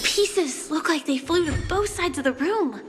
Pieces look like they flew to both sides of the room.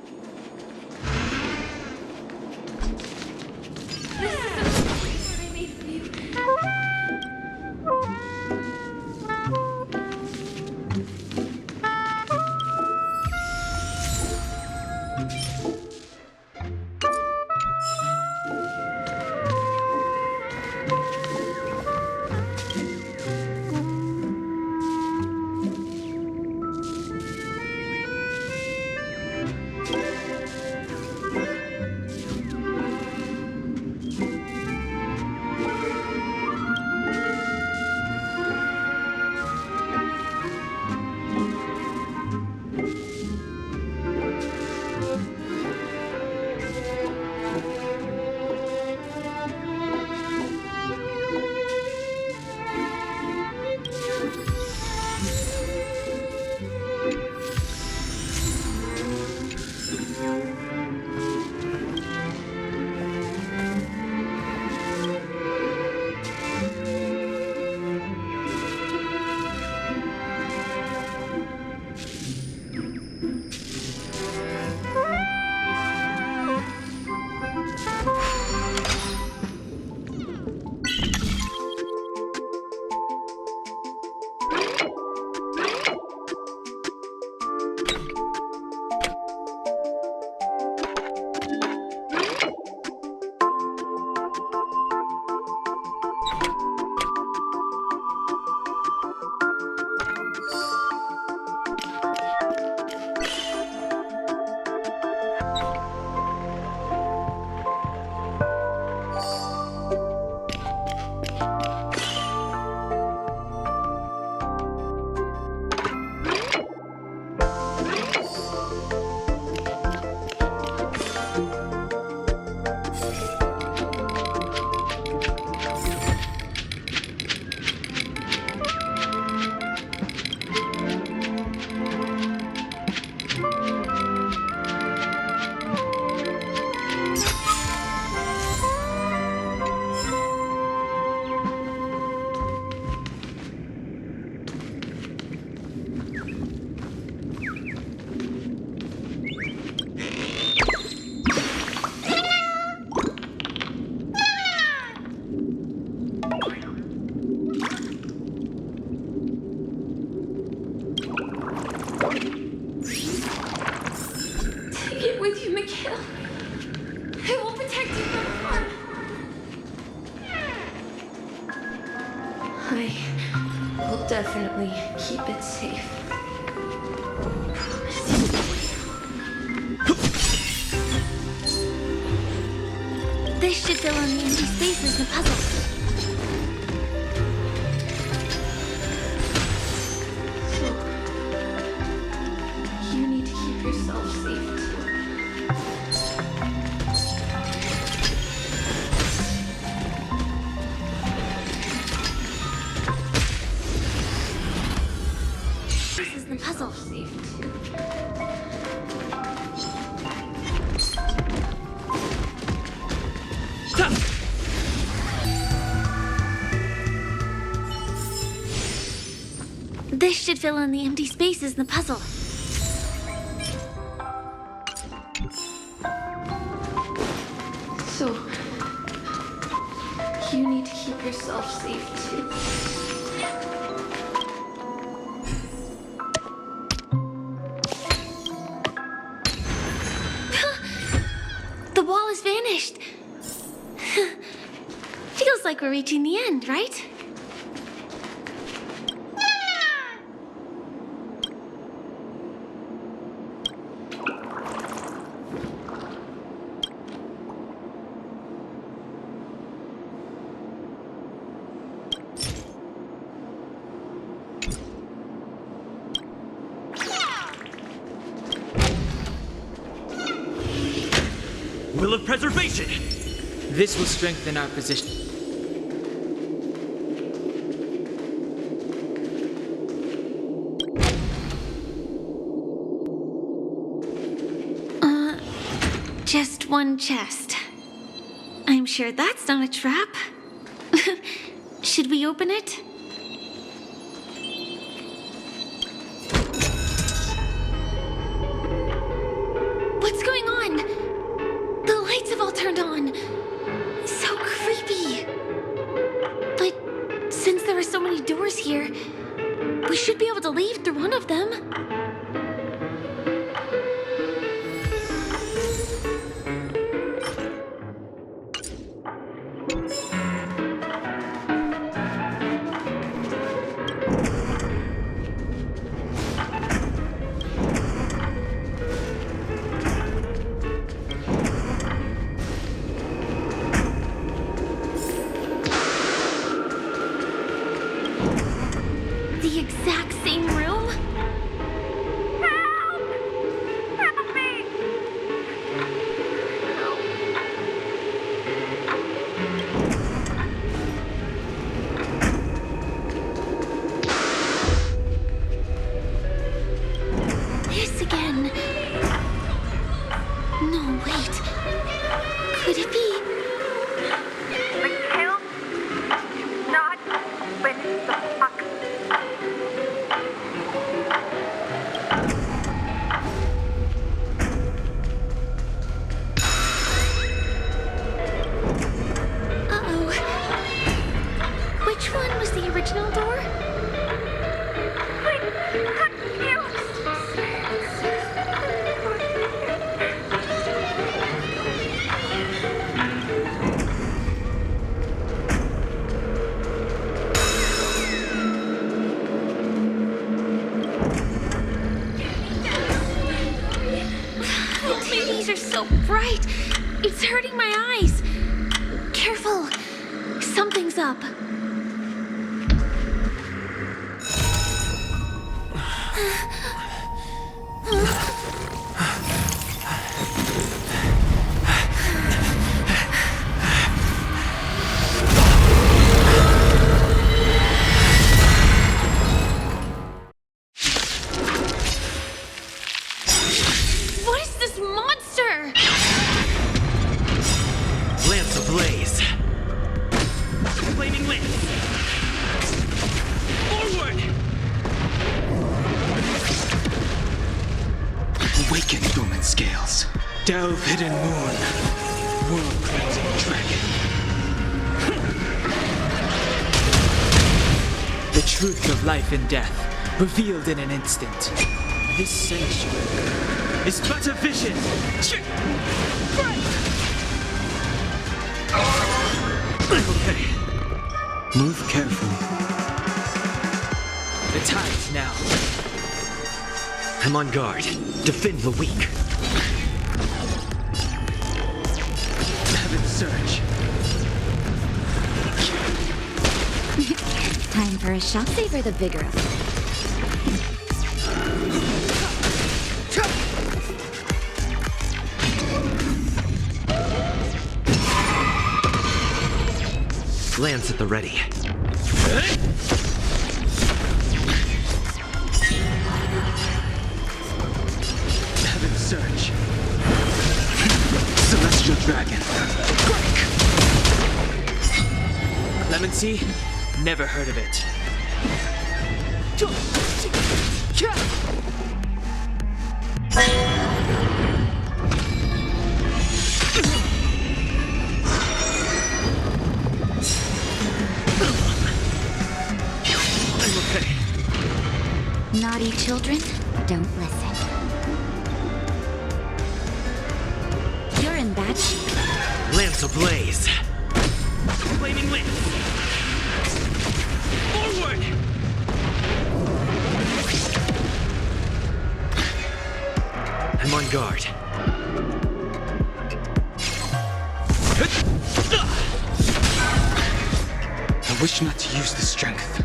I will definitely keep it safe. This should fill in the empty spaces in the puzzle. yourself safe too. This is the puzzle. Safe too. This should fill in the empty spaces in the puzzle. So, you need to keep yourself safe too. The wall has vanished. Feels like we're reaching the end, right? Will of preservation! This will strengthen our position. Just one chest. I'm sure that's not a trap. Should we open it? What's going on? The lights have all turned on. So creepy. But since there are so many doors here, we should be able to leave through one of them. The exact same room? Help! Help me! This again. No, wait. Could it be? Kill, not with the fuck. Uh-oh. Which one was the original door? These are so bright. It's hurting my eyes. Careful. Something's up. What is this monster? Lance ablaze. Flaming lance. Forward! Awaken, dormant scales. Delve hidden moon. World-cleansing dragon. The truth of life and death, revealed in an instant. This sanctuary is but a vision. Okay. Move carefully. The time's now. I'm on guard. Defend the weak. Heaven surge. Time for a shot. Savor the vigor of it. Lance at the ready. Heaven Surge. Celestial Dragon. Clemency? Never heard of it. Naughty children, don't listen. You're in bad shape. Lance ablaze. Flaming lance. Forward! I'm on guard. I wish not to use the strength.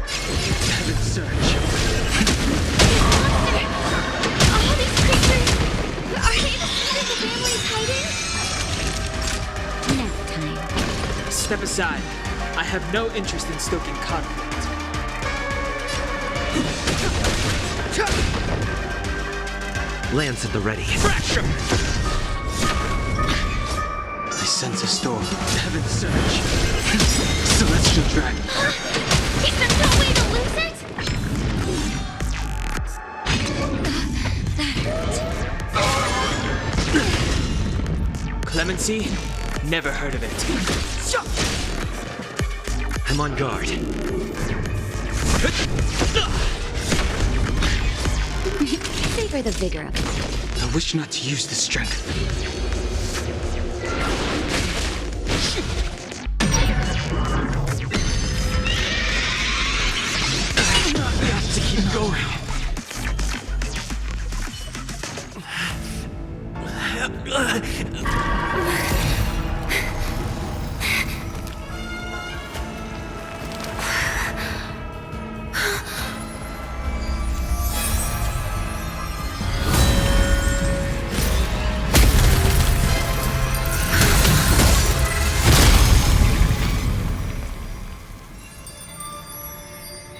Heaven Surge. Monster! All these creatures! Are they the secret the family's hiding? Next time. Step aside. I have no interest in stoking conflict. Lance at the ready. Fracture! I sense a storm. Heaven Surge. Celestial Dragon. Is there no way to lose it? That hurt. Clemency? Never heard of it. I'm on guard. Savor the vigor of it. I wish not to use the strength. I have to keep going.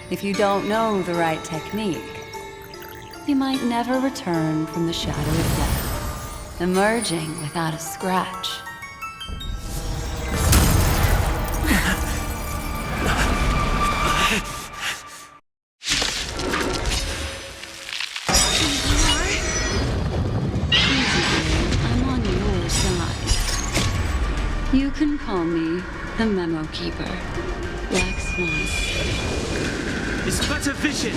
If you don't know the right technique, you might never return from the shadow of death, emerging without a scratch. I'm on your side. You can call me the Memo Keeper, Black Swan. It's but a vision.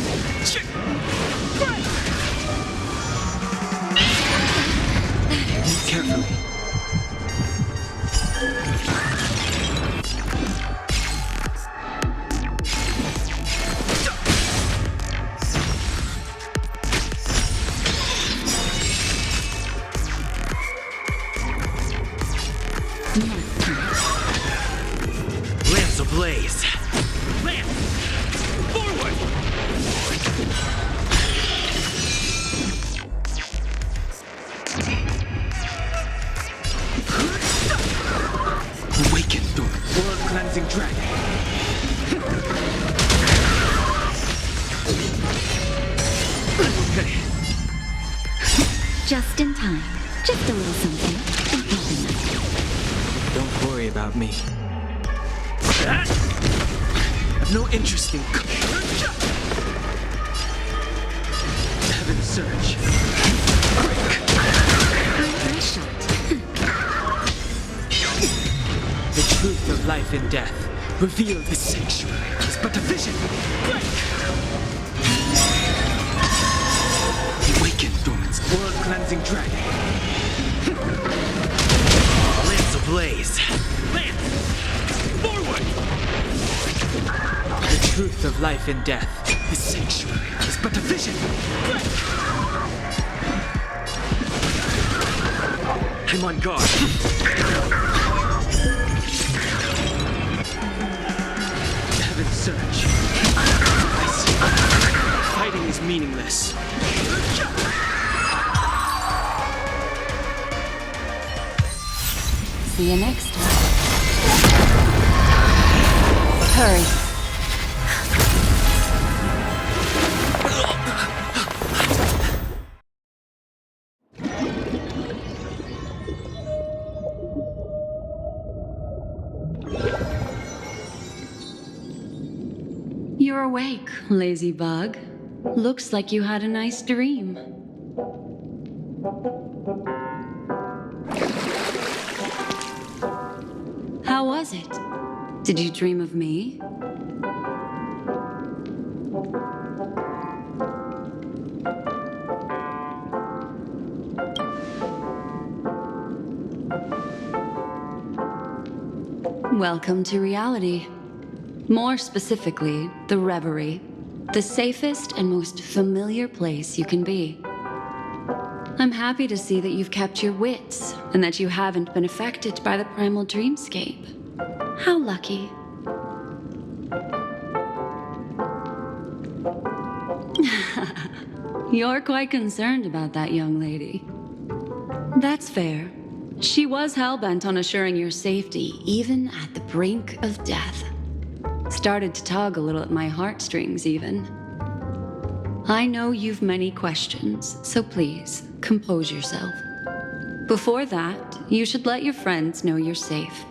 Move carefully. Lance ablaze. Lance! Forward! Awaken, world-cleansing dragon. Okay. Just in time. Just a little something. Nothing else. Don't worry about me. I've no interest in Heaven Surge. Nice shot. The truth of life and death, revealed in sanctuary, is but a vision. Awaken, dormant, world-cleansing dragon. Lance ablaze. Lance! Forward! The truth of life and death, the sanctuary, is but a vision. I'm on guard. Heaven Surge. I see. Fighting is meaningless. See you next time. You're awake, lazy bug. Looks like you had a nice dream. How was it? Did you dream of me? Welcome to reality. More specifically, the Reverie. The safest and most familiar place you can be. I'm happy to see that you've kept your wits and that you haven't been affected by the primal dreamscape. How lucky. You're quite concerned about that young lady. That's fair. She was hell-bent on assuring your safety, even at the brink of death. Started to tug a little at my heartstrings, even. I know you've many questions, so please, compose yourself. Before that, you should let your friends know you're safe.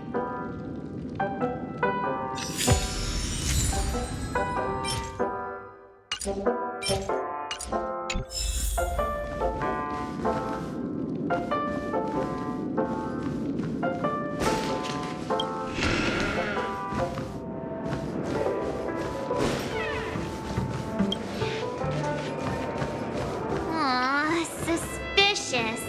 Aw, suspicious.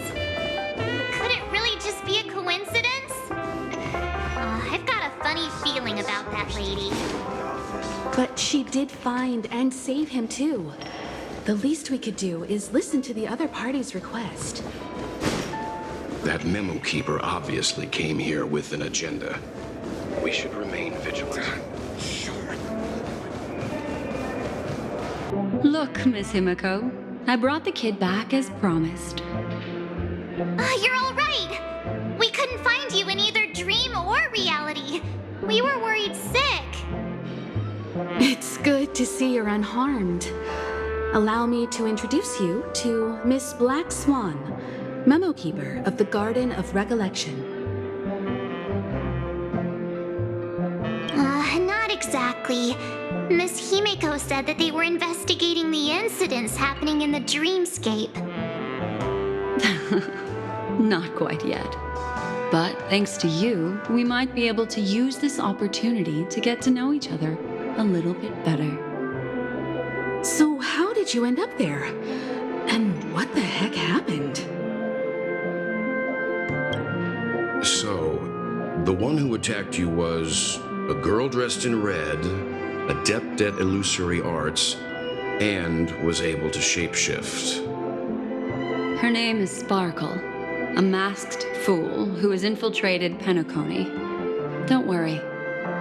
Could it really just be a coincidence? I've got a funny feeling about that lady. But she did find and save him too. The least we could do is listen to the other party's request. That memo keeper obviously came here with an agenda. We should remain vigilant. Look, Miss Himiko, I brought the kid back as promised. You're all right. We couldn't find you in either dream or reality. We were worried sick. It's good to see you're unharmed. Allow me to introduce you to Miss Black Swan, memo keeper of the Garden of Recollection. Not exactly. Miss Himiko said that they were investigating the incidents happening in the dreamscape. Not quite yet. But thanks to you, we might be able to use this opportunity to get to know each other a little bit better. So how did you end up there? And what the heck happened? So, the one who attacked you was a girl dressed in red, adept at illusory arts, and was able to shapeshift. Her name is Sparkle, a masked fool who has infiltrated Penacony. Don't worry,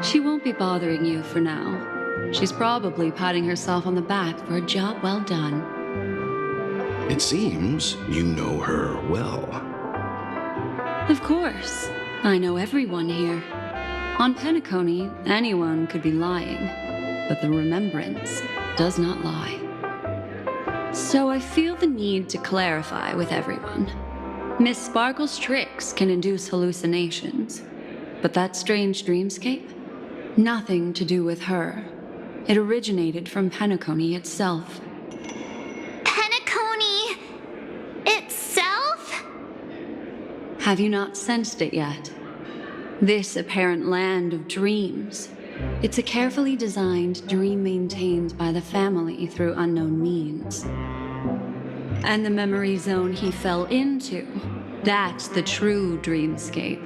she won't be bothering you for now. She's probably patting herself on the back for a job well done. It seems you know her well. Of course, I know everyone here. On Penacony, anyone could be lying, but the remembrance does not lie. So I feel the need to clarify with everyone. Miss Sparkle's tricks can induce hallucinations, but that strange dreamscape? Nothing to do with her. It originated from Penacony itself. Penacony itself? Have you not sensed it yet? This apparent land of dreams. It's a carefully designed dream maintained by the family through unknown means. And the memory zone he fell into, that's the true dreamscape.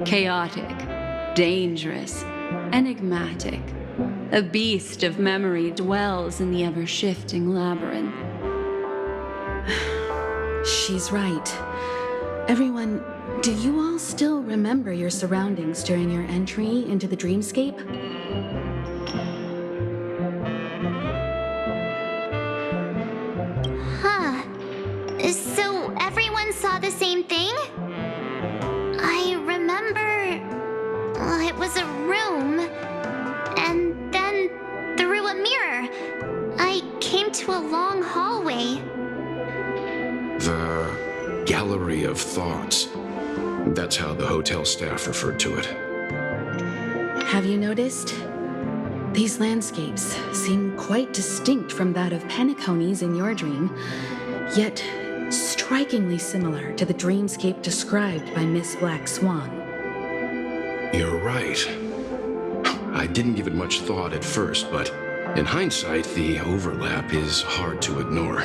Chaotic, dangerous, enigmatic. A beast of memory dwells in the ever-shifting labyrinth. She's right. Everyone, do you all still remember your surroundings during your entry into the dreamscape? Huh. So everyone saw the same thing? I remember... it was a room. And then, through a mirror, I came to a long hallway. The Gallery of Thoughts. That's how the hotel staff referred to it. Have you noticed? These landscapes seem quite distinct from that of Penacony's in your dream, yet strikingly similar to the dreamscape described by Miss Black Swan. You're right. I didn't give it much thought at first, but in hindsight, the overlap is hard to ignore.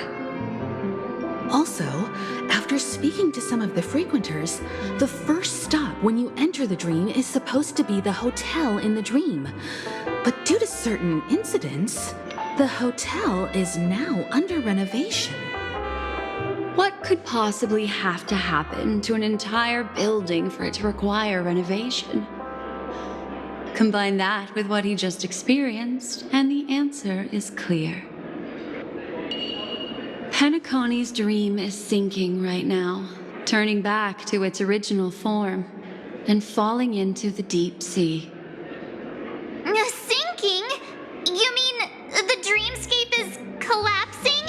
Also, after speaking to some of the frequenters, the first stop when you enter the dream is supposed to be the hotel in the dream. But due to certain incidents, the hotel is now under renovation. What could possibly have to happen to an entire building for it to require renovation? Combine that with what he just experienced, and the answer is clear. Penacony's dream is sinking right now, turning back to its original form and falling into the deep sea. Sinking? You mean the dreamscape is collapsing?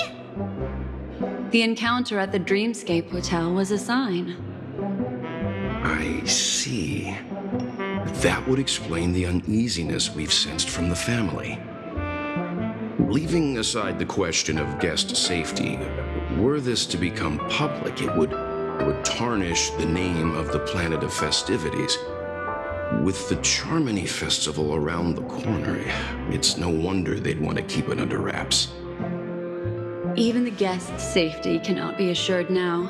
The encounter at the Dreamscape Hotel was a sign. I see. That would explain the uneasiness we've sensed from the family. Leaving aside the question of guest safety, were this to become public, it would tarnish the name of the planet of festivities. With the Charmony Festival around the corner, it's no wonder they'd want to keep it under wraps. Even the guest's safety cannot be assured now.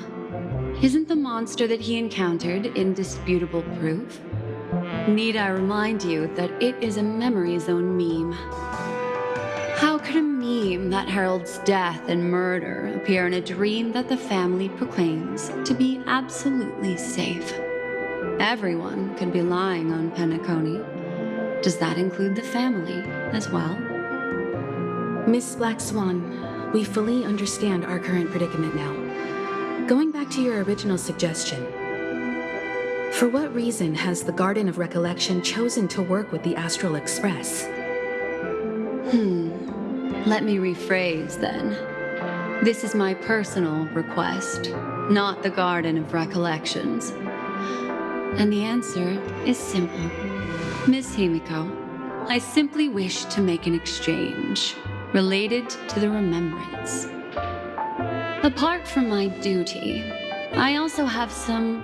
Isn't the monster that he encountered indisputable proof? Need I remind you that it is a memory zone meme? How could a meme that heralds death and murder appear in a dream that the family proclaims to be absolutely safe? Everyone could be lying on Penacony. Does that include the family as well? Miss Black Swan, we fully understand our current predicament now. Going back to your original suggestion, for what reason has the Garden of Recollection chosen to work with the Astral Express? Let me rephrase then. This is my personal request, not the Garden of Recollections. And the answer is simple. Miss Himiko, I simply wish to make an exchange related to the remembrance. Apart from my duty, I also have some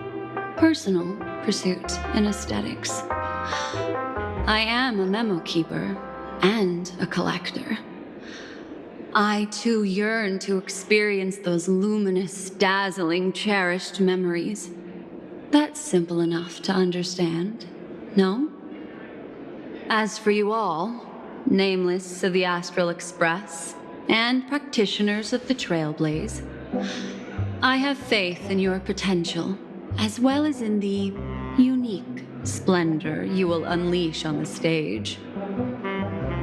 personal pursuit in aesthetics. I am a memo keeper and a collector. I too yearn to experience those luminous, dazzling, cherished memories. That's simple enough to understand, no? As for you all, nameless of the Astral Express and practitioners of the Trailblaze, I have faith in your potential, as well as in the unique splendor you will unleash on the stage.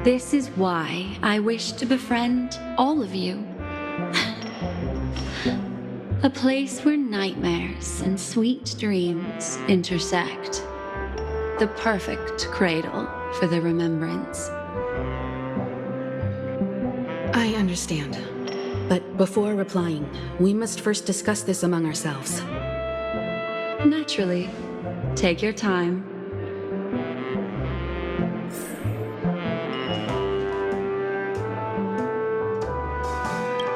This is why I wish to befriend all of you. A place where nightmares and sweet dreams intersect. The perfect cradle for the remembrance. I understand. But before replying, we must first discuss this among ourselves. Naturally. Take your time.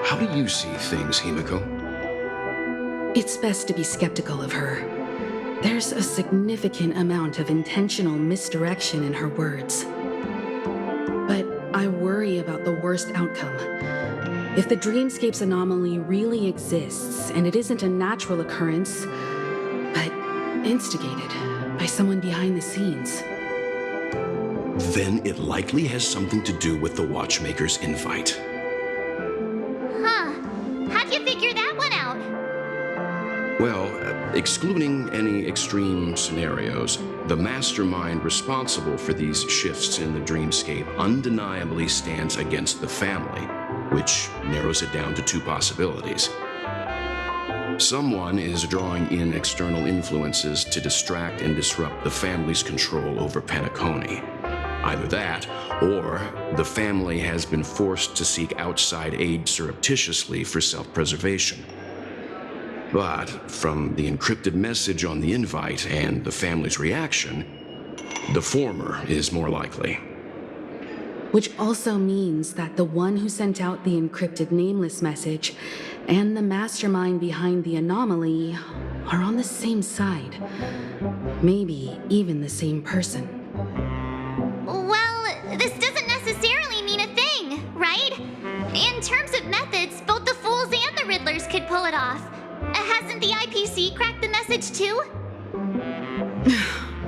How do you see things, Himiko? It's best to be skeptical of her. There's a significant amount of intentional misdirection in her words. But I worry about the worst outcome. If the dreamscape's anomaly really exists, and it isn't a natural occurrence, but instigated by someone behind the scenes, then it likely has something to do with the Watchmaker's invite. How'd you figure that one out? Well, excluding any extreme scenarios, the mastermind responsible for these shifts in the dreamscape undeniably stands against the family, which narrows it down to two possibilities. Someone is drawing in external influences to distract and disrupt the family's control over Penacony. Either that, or the family has been forced to seek outside aid surreptitiously for self-preservation. But from the encrypted message on the invite and the family's reaction, the former is more likely. which also means that the one who sent out the encrypted nameless message and the mastermind behind the anomaly are on the same side. Maybe even the same person. Well, this doesn't necessarily mean a thing, right? In terms of methods, both the Fools and the Riddlers could pull it off. Hasn't the IPC cracked the message too?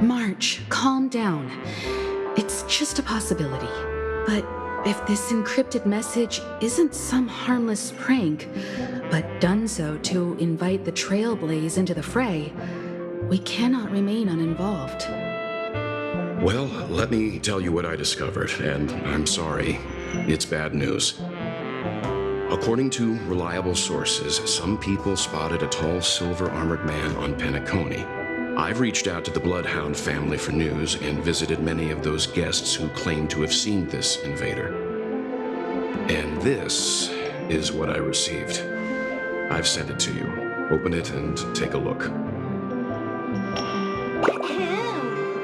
March, calm down. It's just a possibility. But if this encrypted message isn't some harmless prank, but done so to invite the Trailblaze into the fray, we cannot remain uninvolved. Well, let me tell you what I discovered, and I'm sorry. It's bad news. According to reliable sources, some people spotted a tall silver-armored man on Penacony. I've reached out to the Bloodhound family for news and visited many of those guests who claim to have seen this invader. And this is what I received. I've sent it to you. Open it and take a look.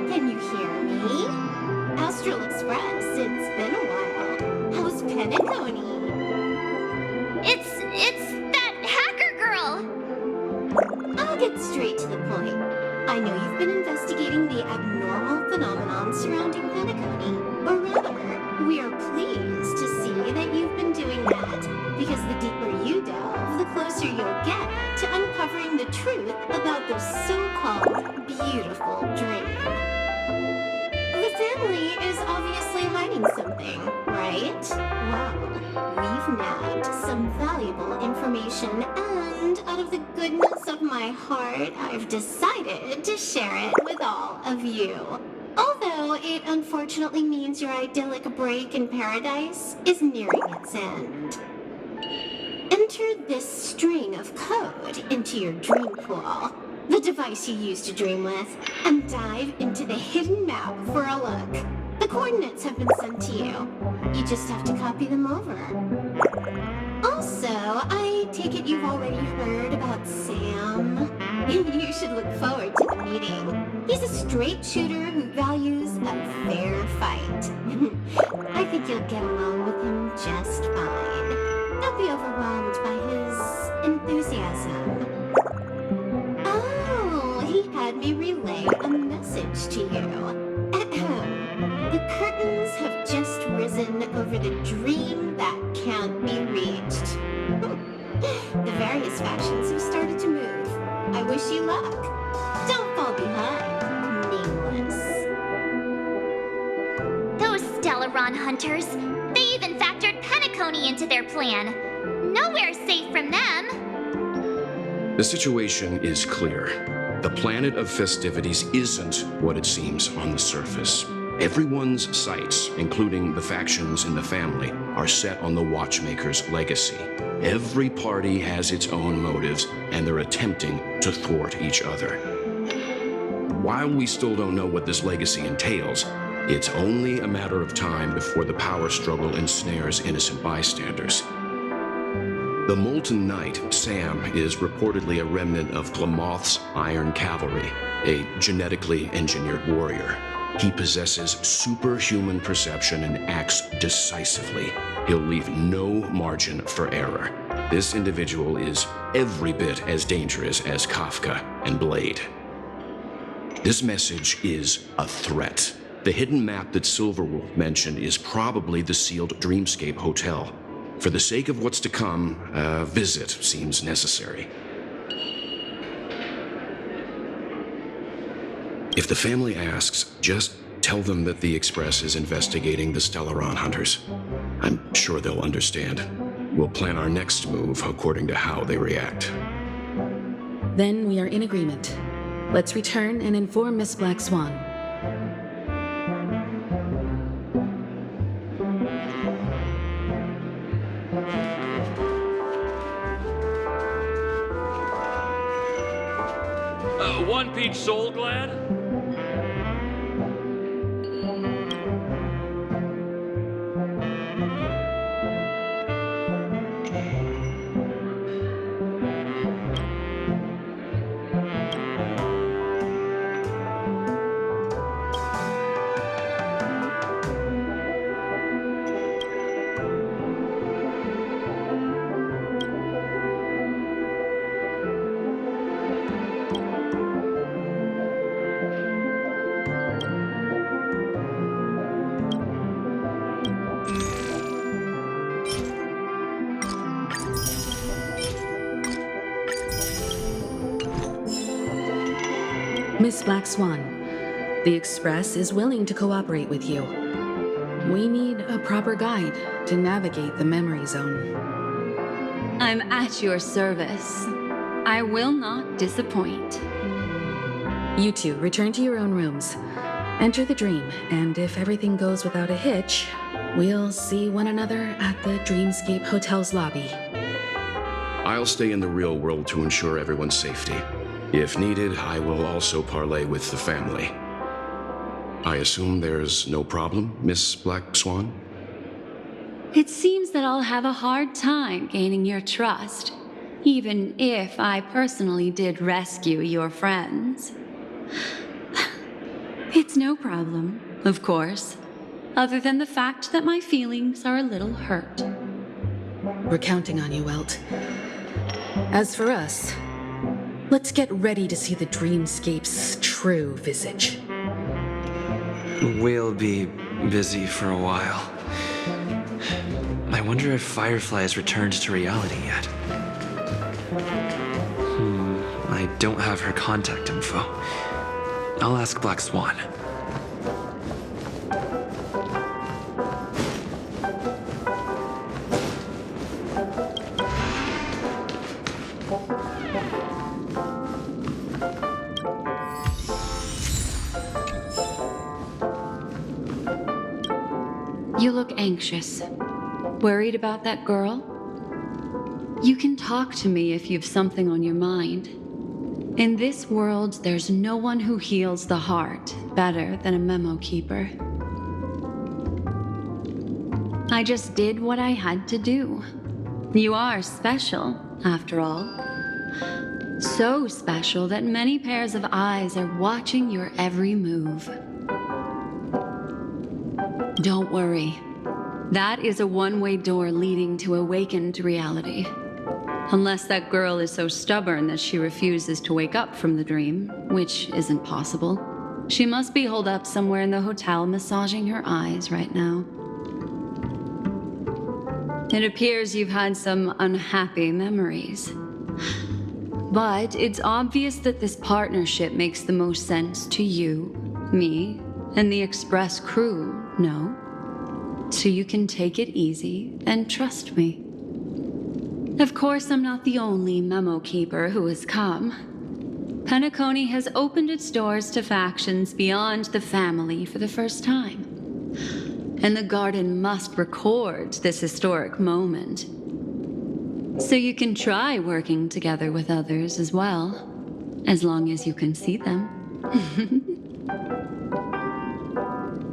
Can you hear me? Astral Express, it's been a while. How's Penacony? It's that hacker girl! I'll get straight to the point. I know you've been investigating the abnormal phenomenon surrounding Penacony. Or rather, we are pleased to see that you've been doing that, because the deeper you delve, the closer you'll get to uncovering the truth about the so-called beautiful dream. The family is obviously hiding something, right? Well, we've nabbed some valuable information, and out of the goodness of my heart, I've decided to share it with all of you. Although it unfortunately means your idyllic break in paradise is nearing its end. Enter this string of code into your dream pool, the device you use to dream with, and dive into the hidden map for a look. The coordinates have been sent to you. You just have to copy them over. Also, I take it you've already heard about Sam. You should look forward to the meeting. He's a straight shooter who values a fair fight. I think you'll get along with him just fine. Don't be overwhelmed by his enthusiasm. Oh, he had me relay a message to you. The curtains have just risen over the dream that can't be reached. The various factions have started to move. I wish you luck. Don't fall behind, nameless. Those Stellaron hunters, they even factored Penacony into their plan. Nowhere's safe from them. The situation is clear. The planet of festivities isn't what it seems on the surface. Everyone's sights, including the factions in the family, are set on the Watchmaker's legacy. Every party has its own motives, and they're attempting to thwart each other. While we still don't know what this legacy entails, it's only a matter of time before the power struggle ensnares innocent bystanders. The Molten Knight, Sam, is reportedly a remnant of Glamoth's Iron Cavalry, a genetically engineered warrior. He possesses superhuman perception and acts decisively. He'll leave no margin for error. This individual is every bit as dangerous as Kafka and Blade. This message is a threat. The hidden map that Silverwolf mentioned is probably the sealed Dreamscape Hotel. For the sake of what's to come, a visit seems necessary. If the family asks, just tell them that the Express is investigating the Stellaron hunters. I'm sure they'll understand. We'll plan our next move according to how they react. Then we are in agreement. Let's return and inform Miss Black Swan. One Peach Soul Glad? Miss Black Swan, the Express is willing to cooperate with you. We need a proper guide to navigate the memory zone. I'm at your service. I will not disappoint. You two return to your own rooms. Enter the dream, and if everything goes without a hitch, we'll see one another at the Dreamscape Hotel's lobby. I'll stay in the real world to ensure everyone's safety. If needed, I will also parley with the family. I assume there's no problem, Miss Black Swan? It seems that I'll have a hard time gaining your trust, even if I personally did rescue your friends. It's no problem, of course, other than the fact that my feelings are a little hurt. We're counting on you, Welt. As for us, let's get ready to see the Dreamscape's true visage. We'll be busy for a while. I wonder if Firefly has returned to reality yet. I don't have her contact info. I'll ask Black Swan. You look anxious. Worried about that girl? You can talk to me if you've something on your mind. In this world, there's no one who heals the heart better than a memo keeper. I just did what I had to do. You are special, after all. So special that many pairs of eyes are watching your every move. Don't worry. That is a one-way door leading to awakened reality. Unless that girl is so stubborn that she refuses to wake up from the dream, which isn't possible. She must be holed up somewhere in the hotel massaging her eyes right now. It appears you've had some unhappy memories. But it's obvious that this partnership makes the most sense to you, me, and the Express crew, no? So you can take it easy and trust me. Of course, I'm not the only memo keeper who has come. Penacony has opened its doors to factions beyond the family for the first time. And the Garden must record this historic moment. So you can try working together with others as well, as long as you can see them.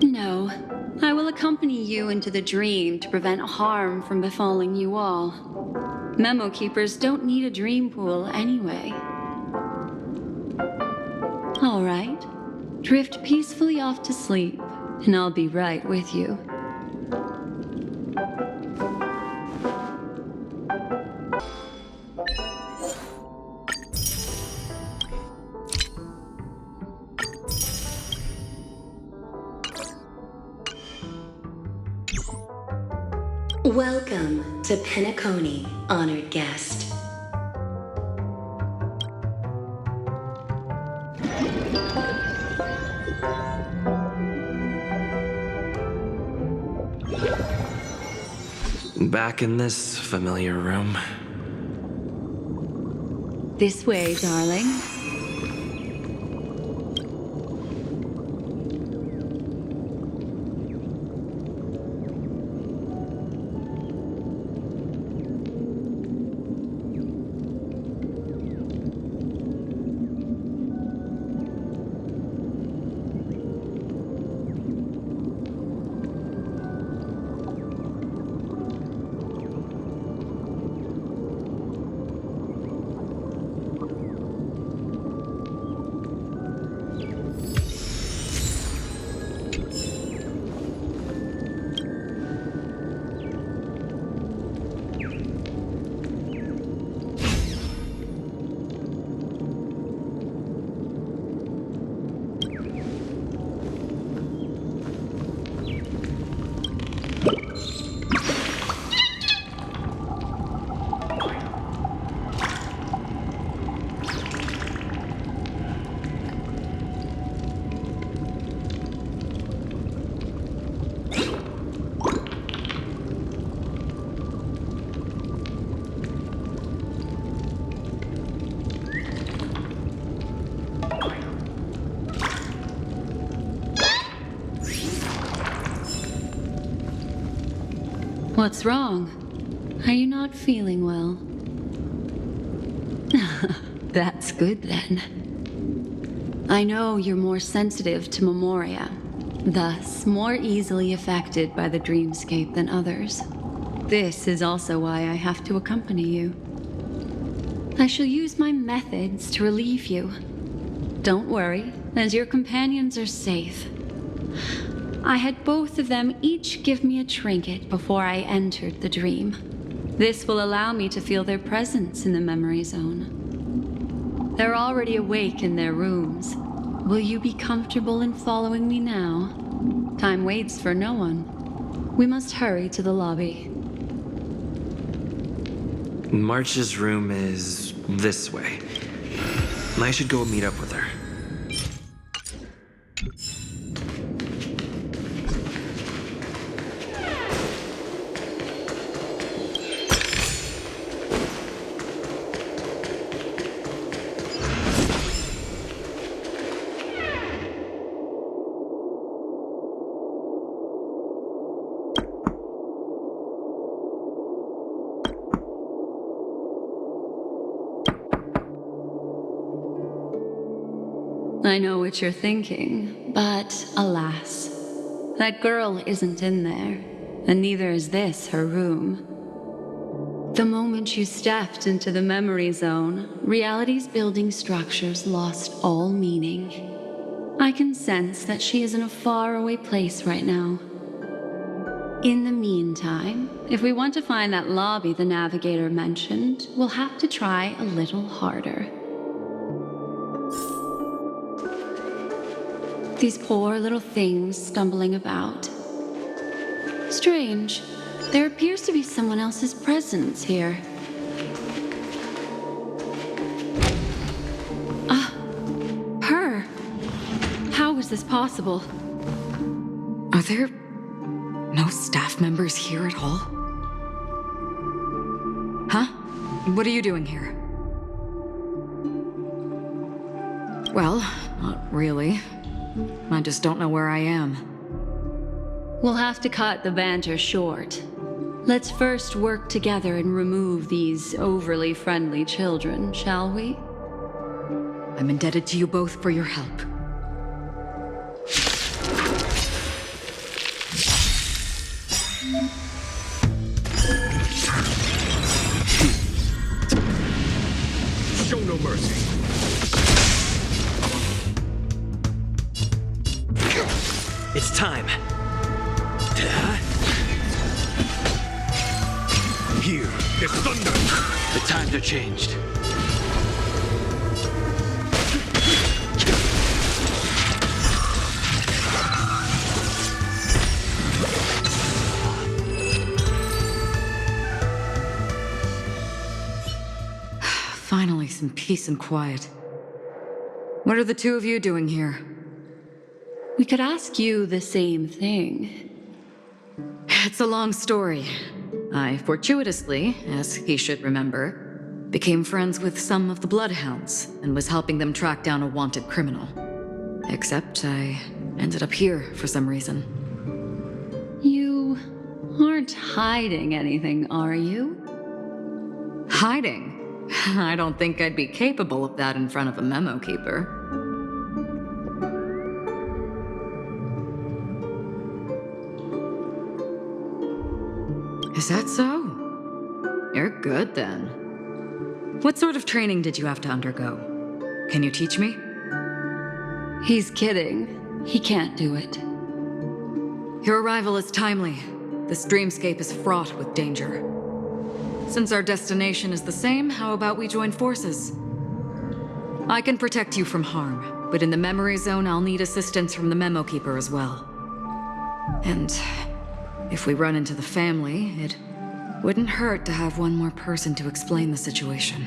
No, I will accompany you into the dream to prevent harm from befalling you all. Memo keepers don't need a dream pool anyway. All right, drift peacefully off to sleep, and I'll be right with you. Welcome to Penacony, honored guest. Back in this familiar room. This way, darling. What's wrong? Are you not feeling well? That's good then. I know you're more sensitive to memoria, thus more easily affected by the dreamscape than others. This is also why I have to accompany you. I shall use my methods to relieve you. Don't worry, as your companions are safe. I had both of them each give me a trinket before I entered the dream. This will allow me to feel their presence in the memory zone. They're already awake in their rooms. Will you be comfortable in following me now? Time waits for no one. We must hurry to the lobby. March's room is this way. I should go meet up with her. I know what you're thinking, but alas, that girl isn't in there, and neither is this her room. The moment you stepped into the memory zone, reality's building structures lost all meaning. I can sense that she is in a faraway place right now. In the meantime, if we want to find that lobby the navigator mentioned, we'll have to try a little harder. These poor little things stumbling about. Strange. There appears to be someone else's presence here. Her. How is this possible? Are there no staff members here at all? Huh? What are you doing here? Well, not really. I just don't know where I am. We'll have to cut the banter short. Let's first work together and remove these overly friendly children, shall we? I'm indebted to you both for your help. Show no mercy. It's time. Here is thunder. The times are changed. Finally, some peace and quiet. What are the two of you doing here? We could ask you the same thing. It's a long story. I fortuitously, as he should remember, became friends with some of the Bloodhounds and was helping them track down a wanted criminal. Except I ended up here for some reason. You aren't hiding anything, are you? Hiding? I don't think I'd be capable of that in front of a memo keeper. Is that so? You're good then. What sort of training did you have to undergo? Can you teach me? He's kidding. He can't do it. Your arrival is timely. This dreamscape is fraught with danger. Since our destination is the same, how about we join forces? I can protect you from harm, but in the memory zone, I'll need assistance from the memo keeper as well. And if we run into the family, it wouldn't hurt to have one more person to explain the situation.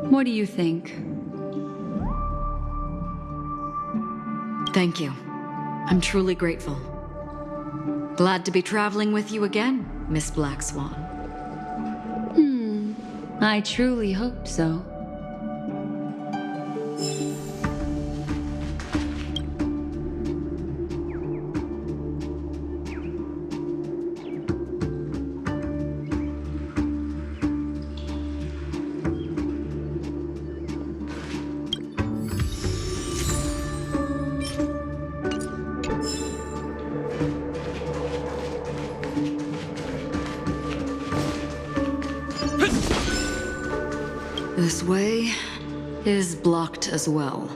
What do you think? Thank you. I'm truly grateful. Glad to be traveling with you again, Miss Black Swan. I truly hope so. This way is blocked as well.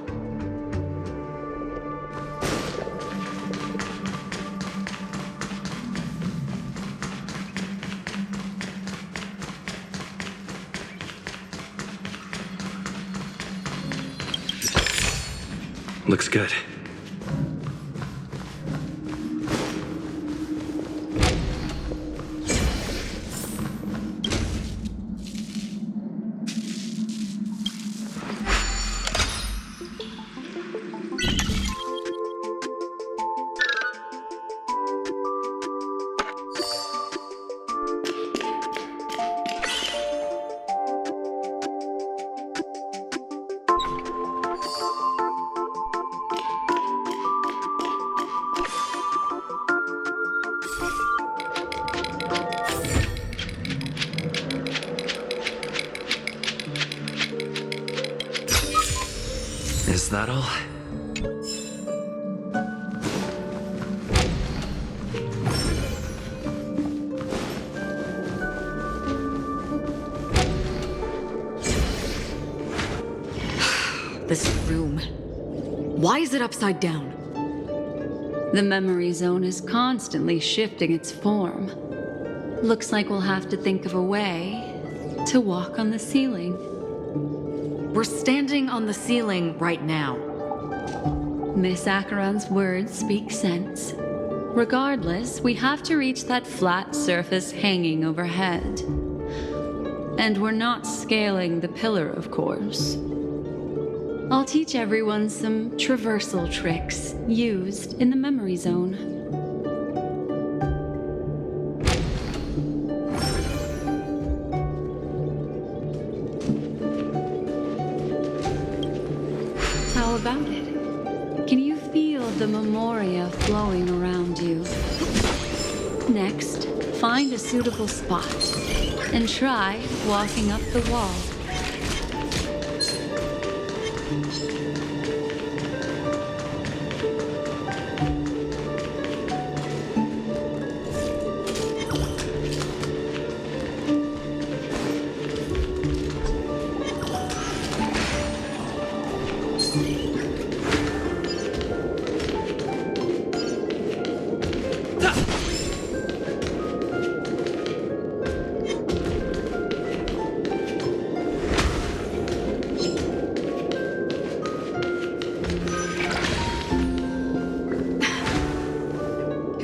Looks good. Is that all? This room. Why is it upside down? The memory zone is constantly shifting its form. Looks like we'll have to think of a way to walk on the ceiling. We're standing on the ceiling right now. Miss Acheron's words speak sense. Regardless, we have to reach that flat surface hanging overhead. And we're not scaling the pillar, of course. I'll teach everyone some traversal tricks used in the memory zone. How about it? Can you feel the memoria flowing around you? Next, find a suitable spot and try walking up the wall.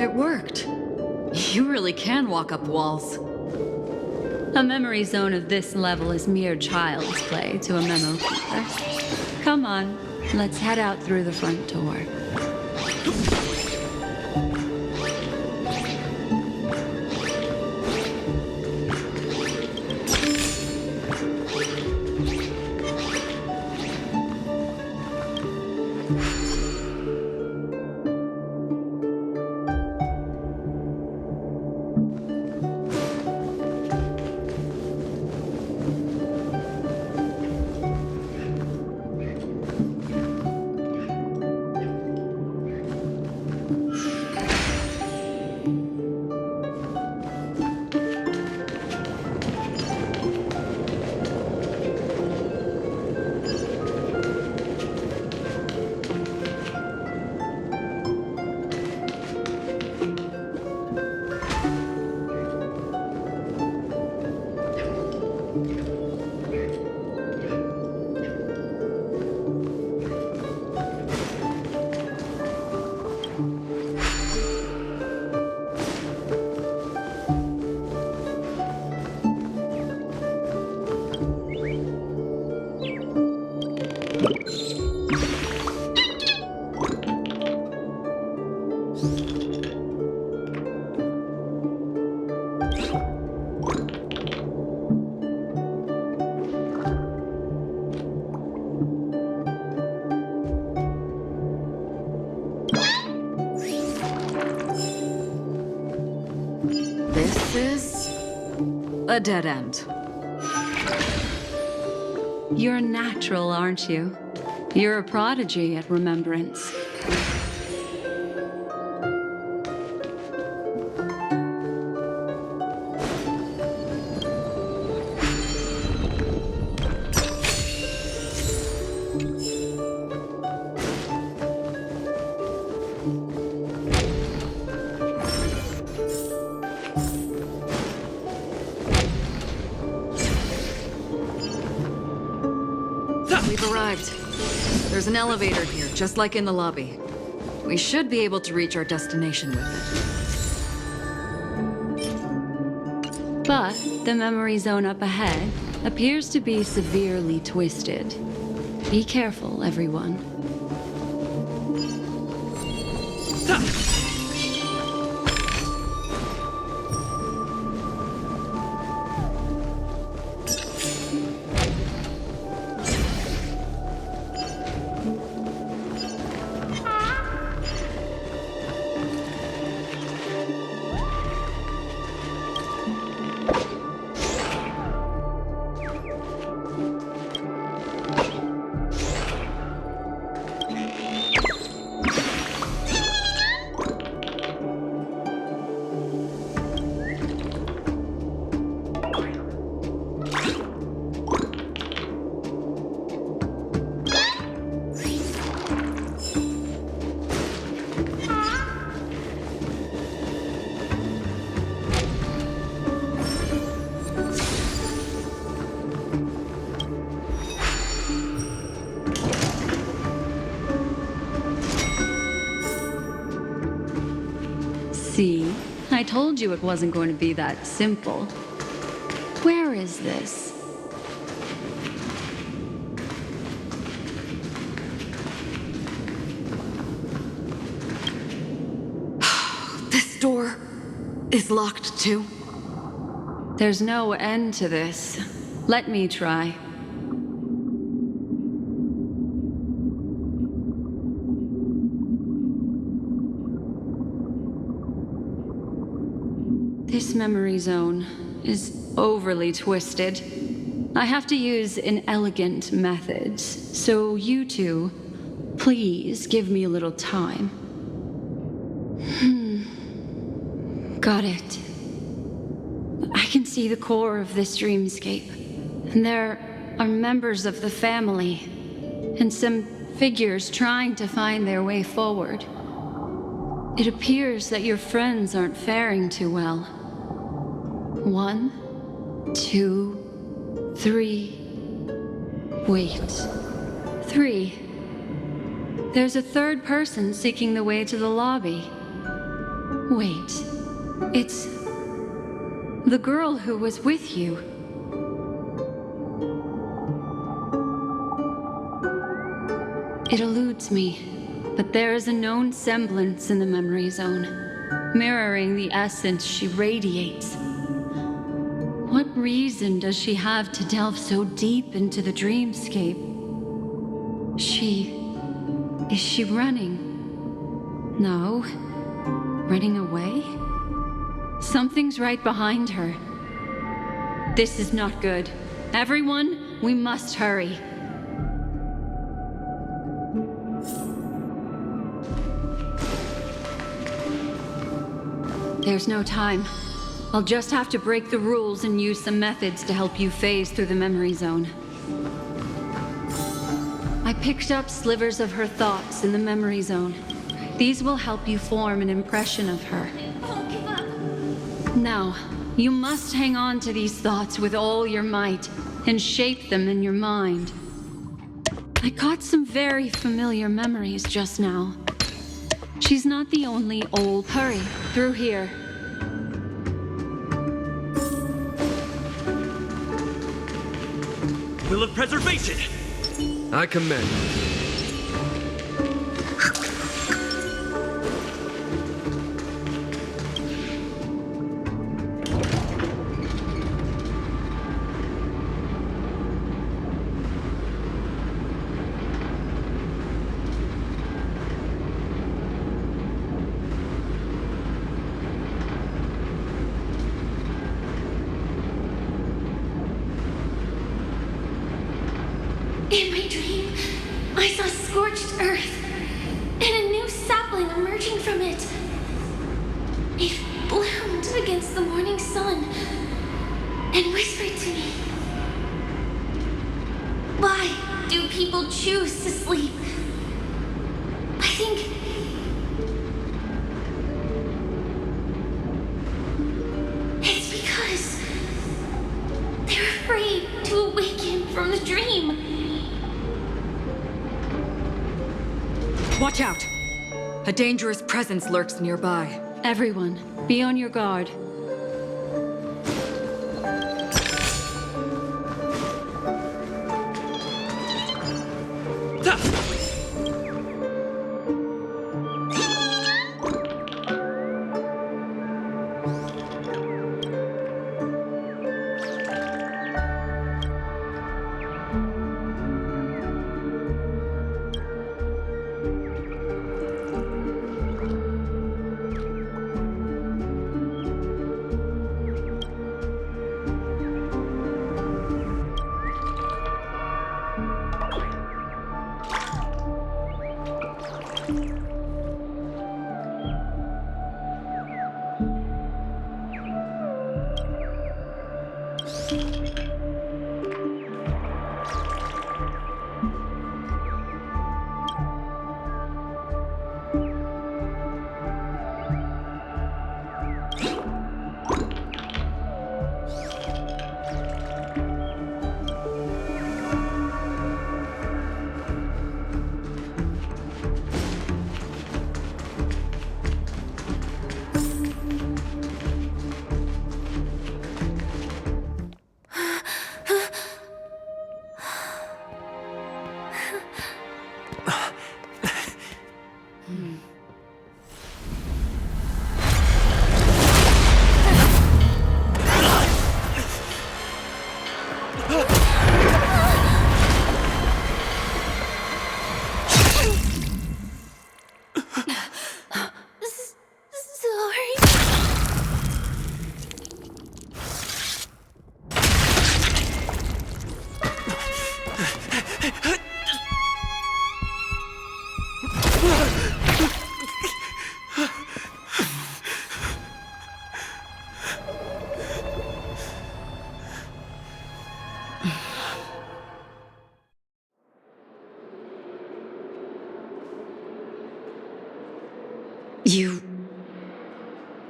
It worked. You really can walk up walls. A memory zone of this level is mere child's play to a memo keeper. Come on, let's head out through the front door. This is a dead end. You're a natural, aren't you? You're a prodigy at remembrance. arrived. There's an elevator here, just like in the lobby. We should be able to reach our destination with it. But the memory zone up ahead appears to be severely twisted. Be careful, everyone. See? I told you it wasn't going to be that simple. Where is this? This door is locked too. There's no end to this. Let me try. This memory zone is overly twisted. I have to use inelegant methods, so you two, please give me a little time. Got it. I can see the core of this dreamscape, and there are members of the family, and some figures trying to find their way forward. It appears that your friends aren't faring too well. 1, 2, 3. Wait. 3. There's a third person seeking the way to the lobby. Wait. It's the girl who was with you. It eludes me, but there is a known semblance in the memory zone, mirroring the essence she radiates. What reason does she have to delve so deep into the dreamscape? Is she running? No. Running away? Something's right behind her. This is not good. Everyone, we must hurry. There's no time. I'll just have to break the rules and use some methods to help you phase through the memory zone. I picked up slivers of her thoughts in the memory zone. These will help you form an impression of her. Don't give up. Now, you must hang on to these thoughts with all your might and shape them in your mind. I caught some very familiar memories just now. She's not the only old... Hurry, through here. Will of preservation! I commend. In my dream, I saw scorched earth and a new sapling emerging from it. It bloomed against the morning sun and whispered to me. Why do people choose to sleep? I think it's because they're afraid to awaken from the dream. Watch out! A dangerous presence lurks nearby. Everyone, be on your guard.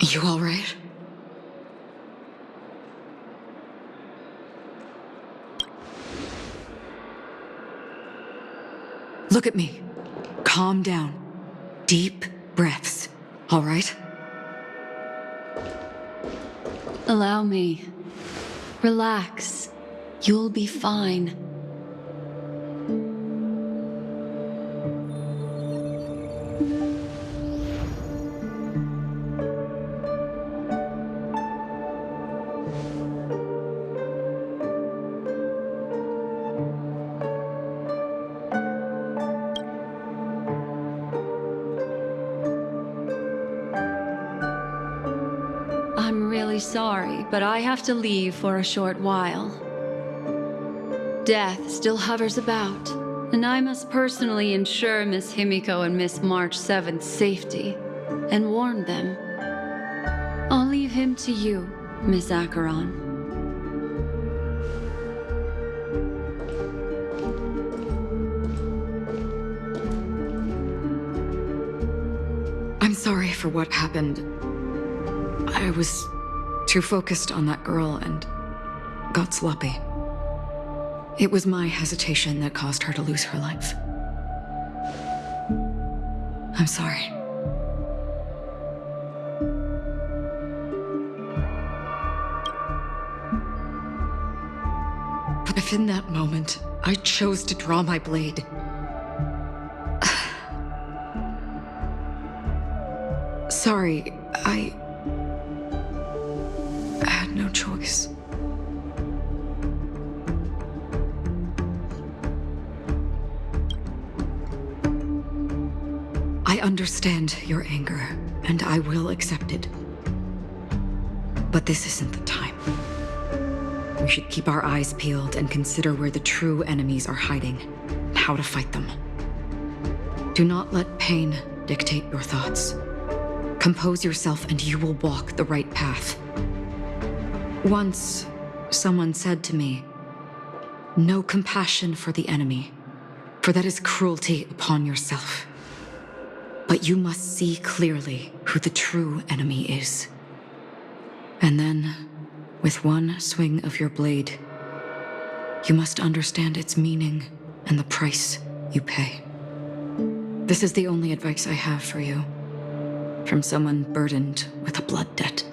You all right? Look at me. Calm down. Deep breaths, all right? Allow me. Relax. You'll be fine. I'm really sorry, but I have to leave for a short while. Death still hovers about, and I must personally ensure Miss Himiko and Miss March 7th's safety, and warn them. I'll leave him to you, Miss Acheron. I'm sorry for what happened. I was too focused on that girl and got sloppy. It was my hesitation that caused her to lose her life. I'm sorry. But if in that moment I chose to draw my blade, sorry, I had no choice. I understand your anger, and I will accept it. But this isn't the time. We should keep our eyes peeled and consider where the true enemies are hiding, and how to fight them. Do not let pain dictate your thoughts. Compose yourself and you will walk the right path. Once, someone said to me, "No compassion for the enemy, for that is cruelty upon yourself. But you must see clearly who the true enemy is. And then, with one swing of your blade, you must understand its meaning and the price you pay. This is the only advice I have for you. From someone burdened with a blood debt.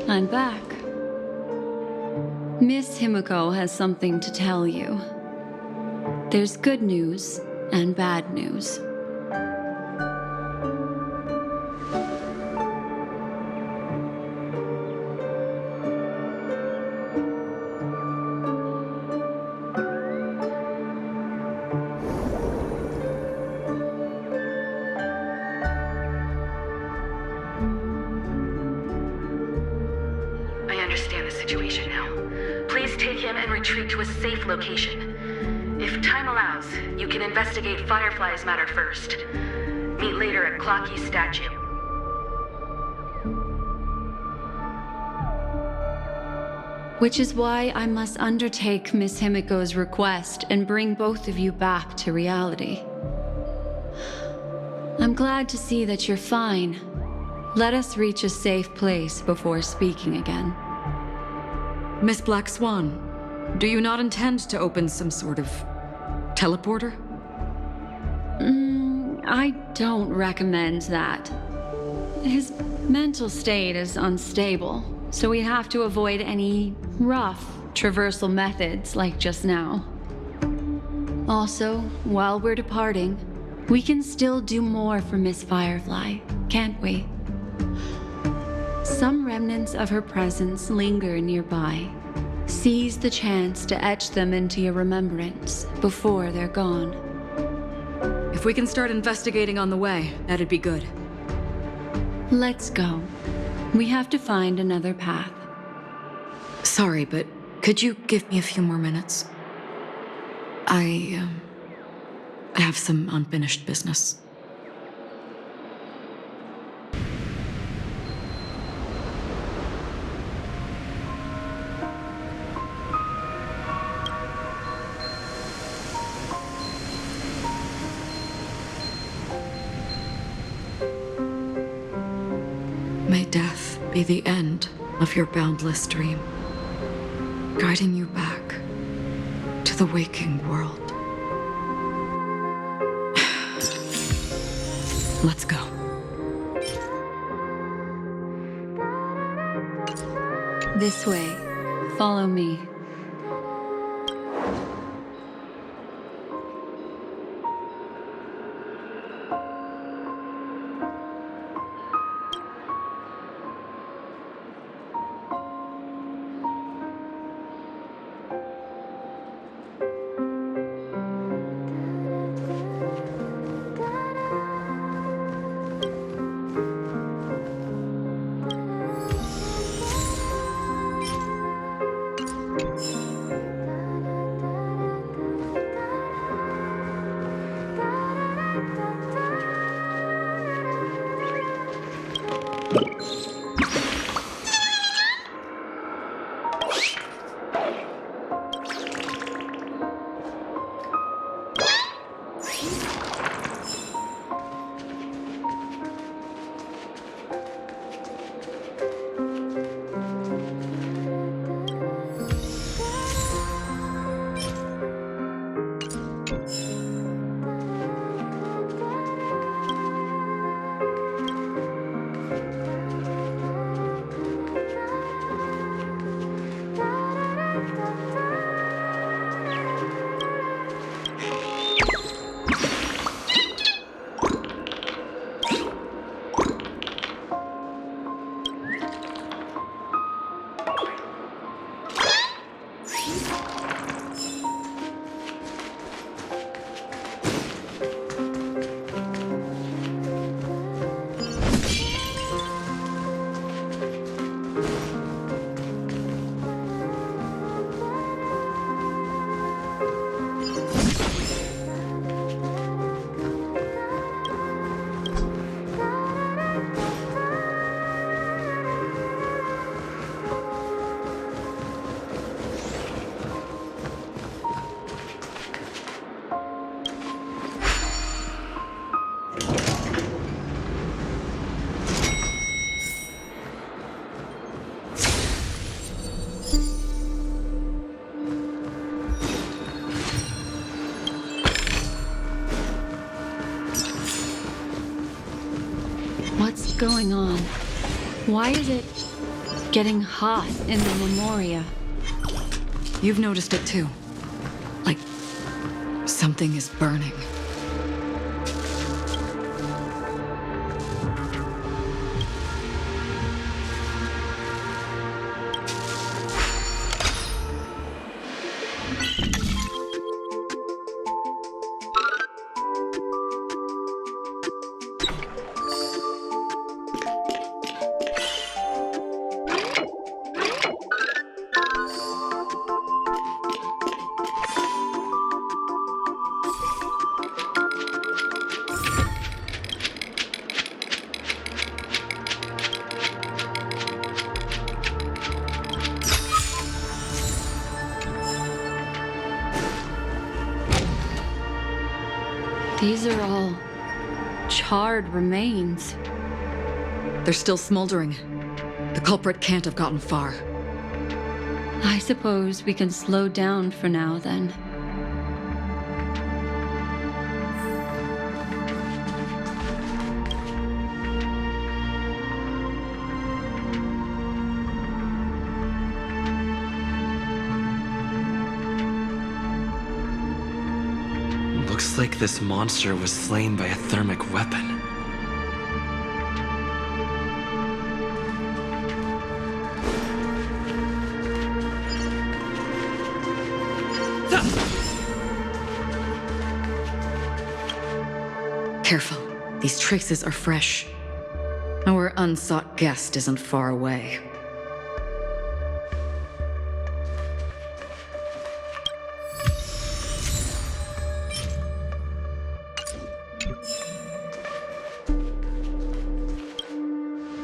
I'm back. Miss Himiko has something to tell you. There's good news and bad news. I understand the situation now. Please take him and retreat to a safe location. If time allows, you can investigate Firefly's matter first. Meet later at Clocky's statue. Which is why I must undertake Miss Himiko's request and bring both of you back to reality. I'm glad to see that you're fine. Let us reach a safe place before speaking again. Miss Black Swan, do you not intend to open some sort of teleporter? I don't recommend that. His mental state is unstable, so we have to avoid any rough traversal methods like just now. Also, while we're departing, we can still do more for Miss Firefly, can't we? Some remnants of her presence linger nearby. Seize the chance to etch them into your remembrance before they're gone. If we can start investigating on the way, that'd be good. Let's go. We have to find another path. Sorry, but could you give me a few more minutes? I have some unfinished business. May death be the end of your boundless dream, guiding you back to the waking world. Let's go. This way. Follow me. going on? Why is it getting hot in the Memoria? You've noticed it too. Like, something is burning. These are all charred remains. They're still smoldering. The culprit can't have gotten far. I suppose we can slow down for now, then. Looks like this monster was slain by a thermic weapon. Careful. These traces are fresh. Our unsought guest isn't far away.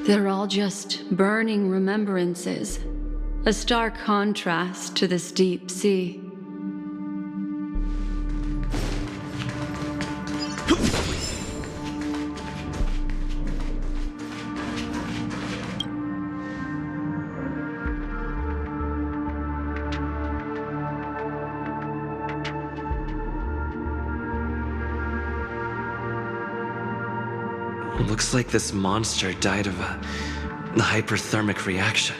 They're all just burning remembrances. A stark contrast to this deep sea. Looks like this monster died of a hyperthermic reaction.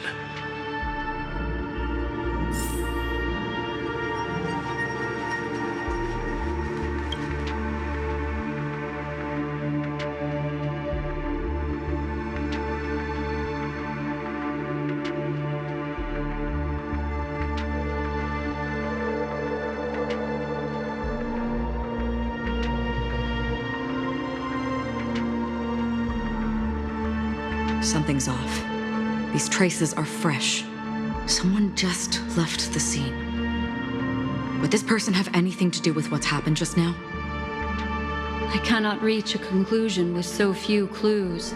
Something's off. These traces are fresh. Someone just left the scene. Would this person have anything to do with what's happened just now? I cannot reach a conclusion with so few clues.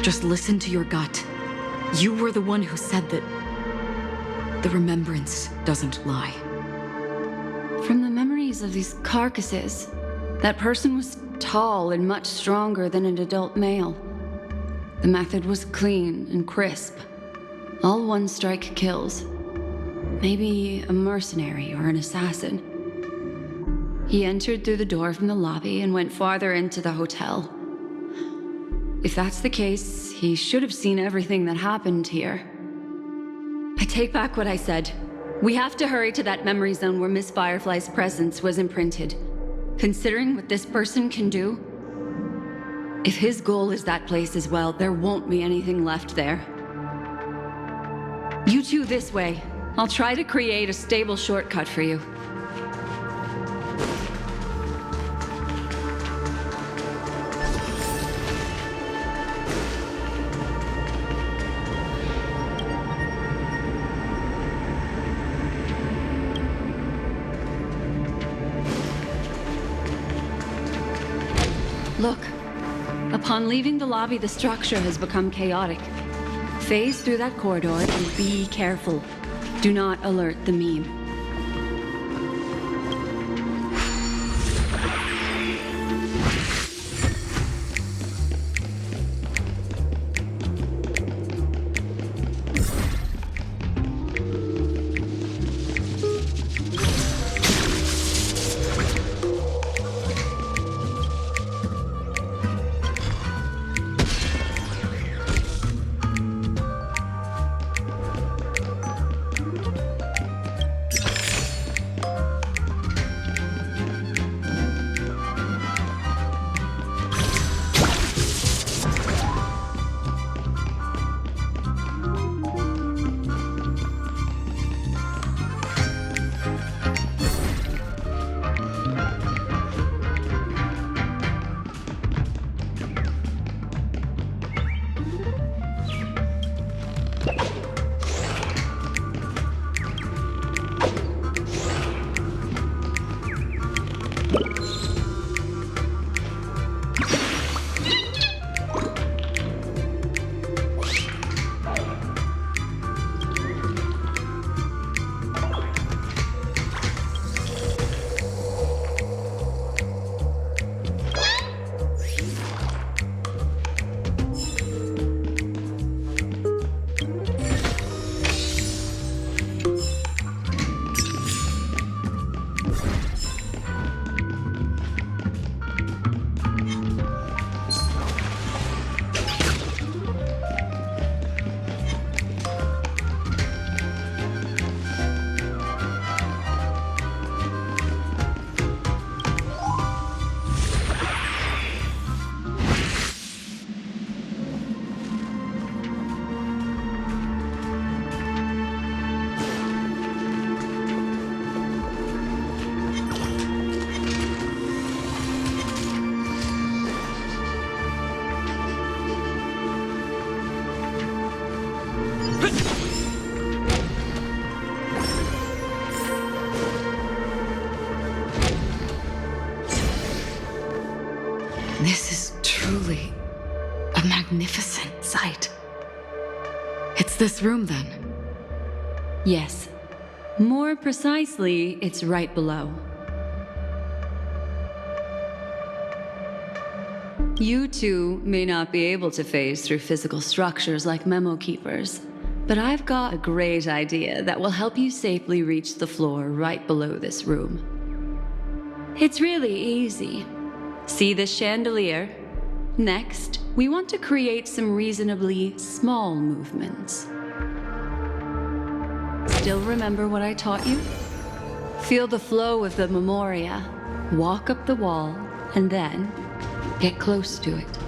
Just listen to your gut. You were the one who said that the remembrance doesn't lie. From the memories of these carcasses, that person was tall and much stronger than an adult male. The method was clean and crisp. All one-strike kills. Maybe a mercenary or an assassin. He entered through the door from the lobby and went farther into the hotel. If that's the case, he should have seen everything that happened here. I take back what I said. We have to hurry to that memory zone where Miss Firefly's presence was imprinted. Considering what this person can do, if his goal is that place as well, there won't be anything left there. You two this way. I'll try to create a stable shortcut for you. Look. Upon leaving the lobby, the structure has become chaotic. Phase through that corridor and be careful. Do not alert the meme. This is truly a magnificent sight. It's this room, then? Yes. More precisely, it's right below. You two may not be able to phase through physical structures like memo keepers, but I've got a great idea that will help you safely reach the floor right below this room. It's really easy. See this chandelier? Next, we want to create some reasonably small movements. Still remember what I taught you? Feel the flow of the memoria, walk up the wall, and then get close to it.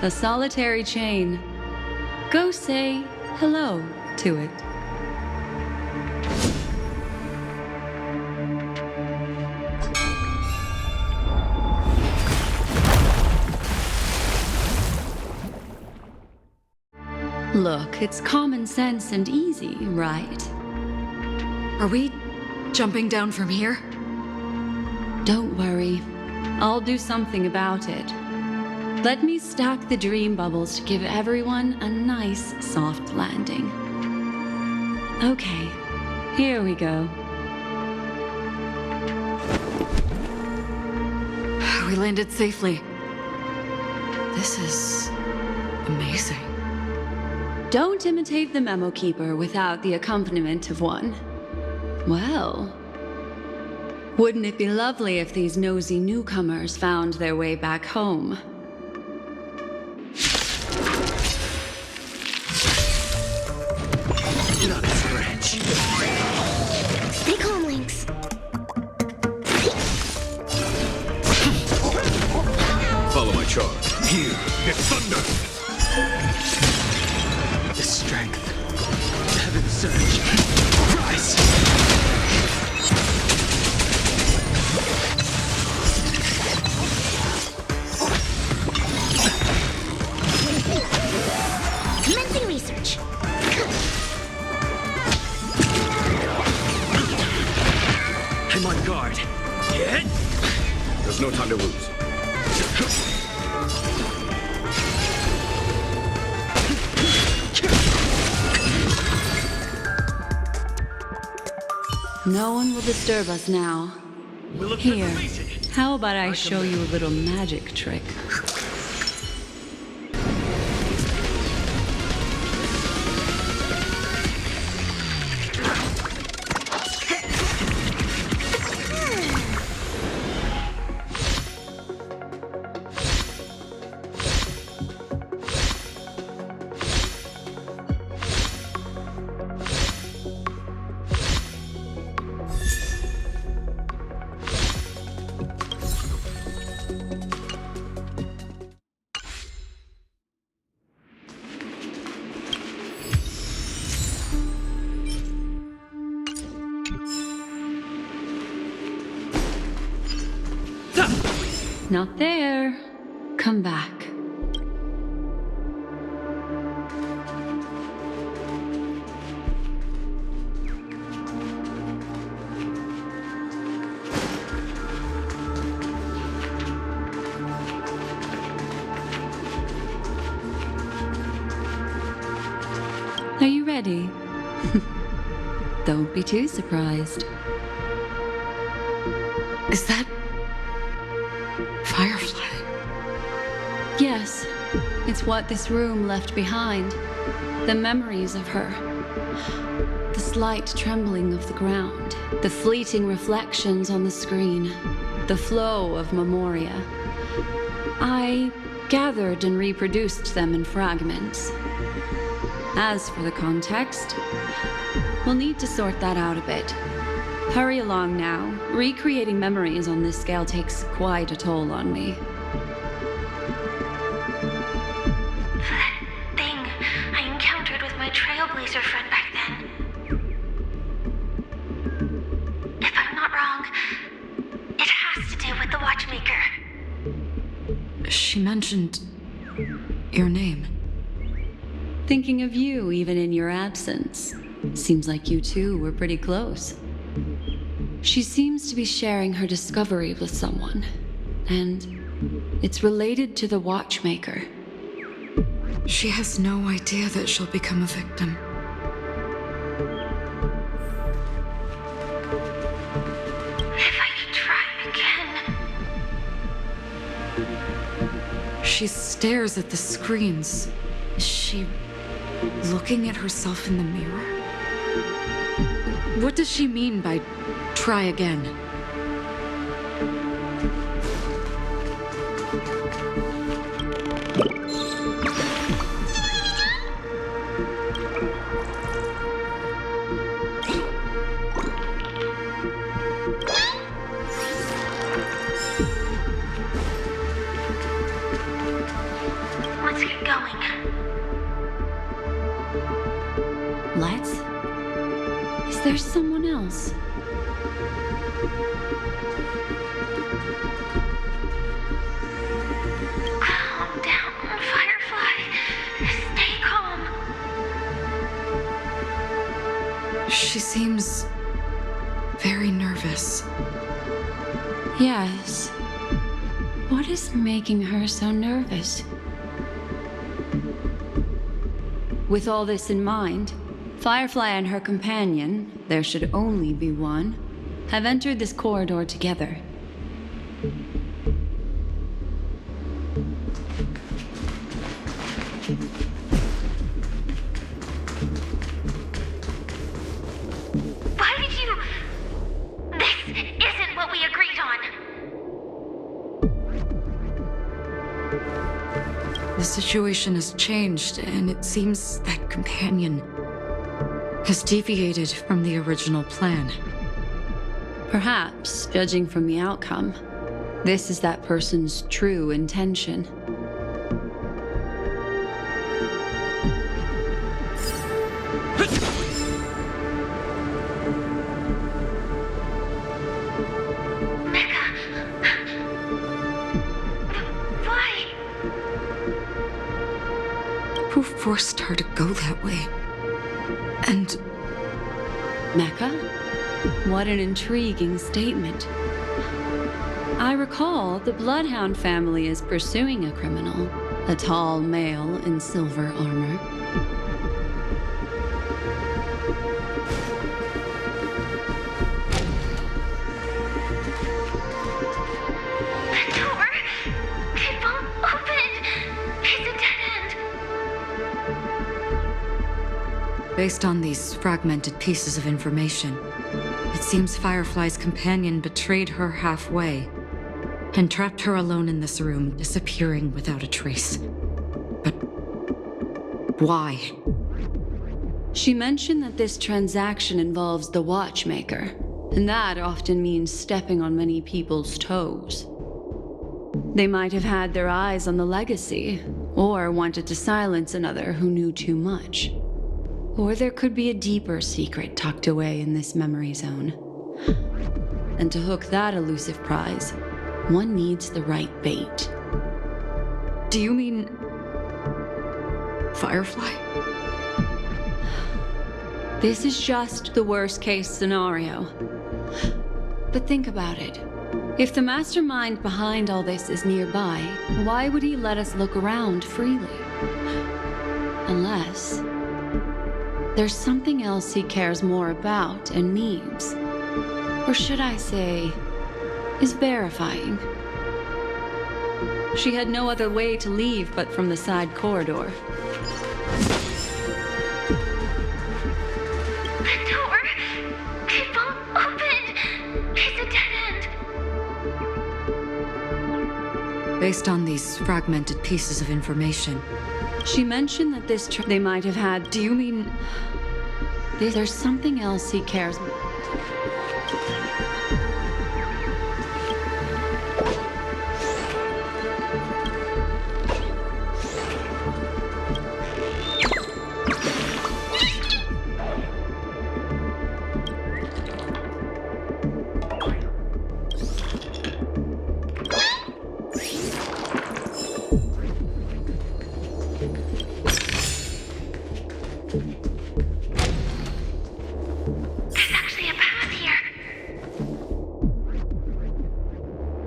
A solitary chain. Go say hello to it. Look, it's common sense and easy, right? Are we jumping down from here? Don't worry. I'll do something about it. Let me stack the dream bubbles to give everyone a nice, soft landing. Okay, here we go. We landed safely. This is amazing. Don't imitate the memo keeper without the accompaniment of one. Well, wouldn't it be lovely if these nosy newcomers found their way back home? Not a scratch. Stay calm, Lynx. Follow my charge. Here, it's thunder. The strength. Heaven surge. Rise! Commencing research. I'm on guard. Get! There's no time to lose. No one will disturb us now. Here, how about I show you a little magic trick? Not there. Come back. Are you ready? Don't be too surprised. Is that Firefly? Yes, it's what this room left behind. The memories of her. The slight trembling of the ground. The fleeting reflections on the screen. The flow of memoria. I gathered and reproduced them in fragments. As for the context, we'll need to sort that out a bit. Hurry along now. Recreating memories on this scale takes quite a toll on me. That thing I encountered with my trailblazer friend back then. If I'm not wrong, it has to do with the Watchmaker. She mentioned your name. Thinking of you even in your absence. Seems like you two were pretty close. She seems to be sharing her discovery with someone, and it's related to the Watchmaker. She has no idea that she'll become a victim. If I could try again. She stares at the screens. Is she looking at herself in the mirror? What does she mean by try again? What's Let's? Is there someone else? Calm down, Firefly. Stay calm. She seems very nervous. Yes. What is making her so nervous? With all this in mind, Firefly and her companion, there should only be one, have entered this corridor together. Why did you... This isn't what we agreed on. The situation has changed, and it seems that companion has deviated from the original plan. Perhaps, judging from the outcome, this is that person's true intention. Who forced her to go that way? And Mecha? What an intriguing statement. I recall the Bloodhound family is pursuing a criminal, a tall male in silver armor. The door! It won't open! It's a dead end! based on these fragmented pieces of information, it seems Firefly's companion betrayed her halfway and trapped her alone in this room, disappearing without a trace. But why? She mentioned that this transaction involves the Watchmaker, and that often means stepping on many people's toes. They might have had their eyes on the legacy, or wanted to silence another who knew too much. Or there could be a deeper secret tucked away in this memory zone. And to hook that elusive prize, one needs the right bait. Do you mean Firefly? This is just the worst-case scenario. But think about it. If the mastermind behind all this is nearby, why would he let us look around freely? Unless there's something else he cares more about and needs. Or should I say, is verifying. She had no other way to leave but from the side corridor. The door! It won't open! It's a dead end! Based on these fragmented pieces of information, she mentioned that this they might have had. Do you mean there's something else he cares?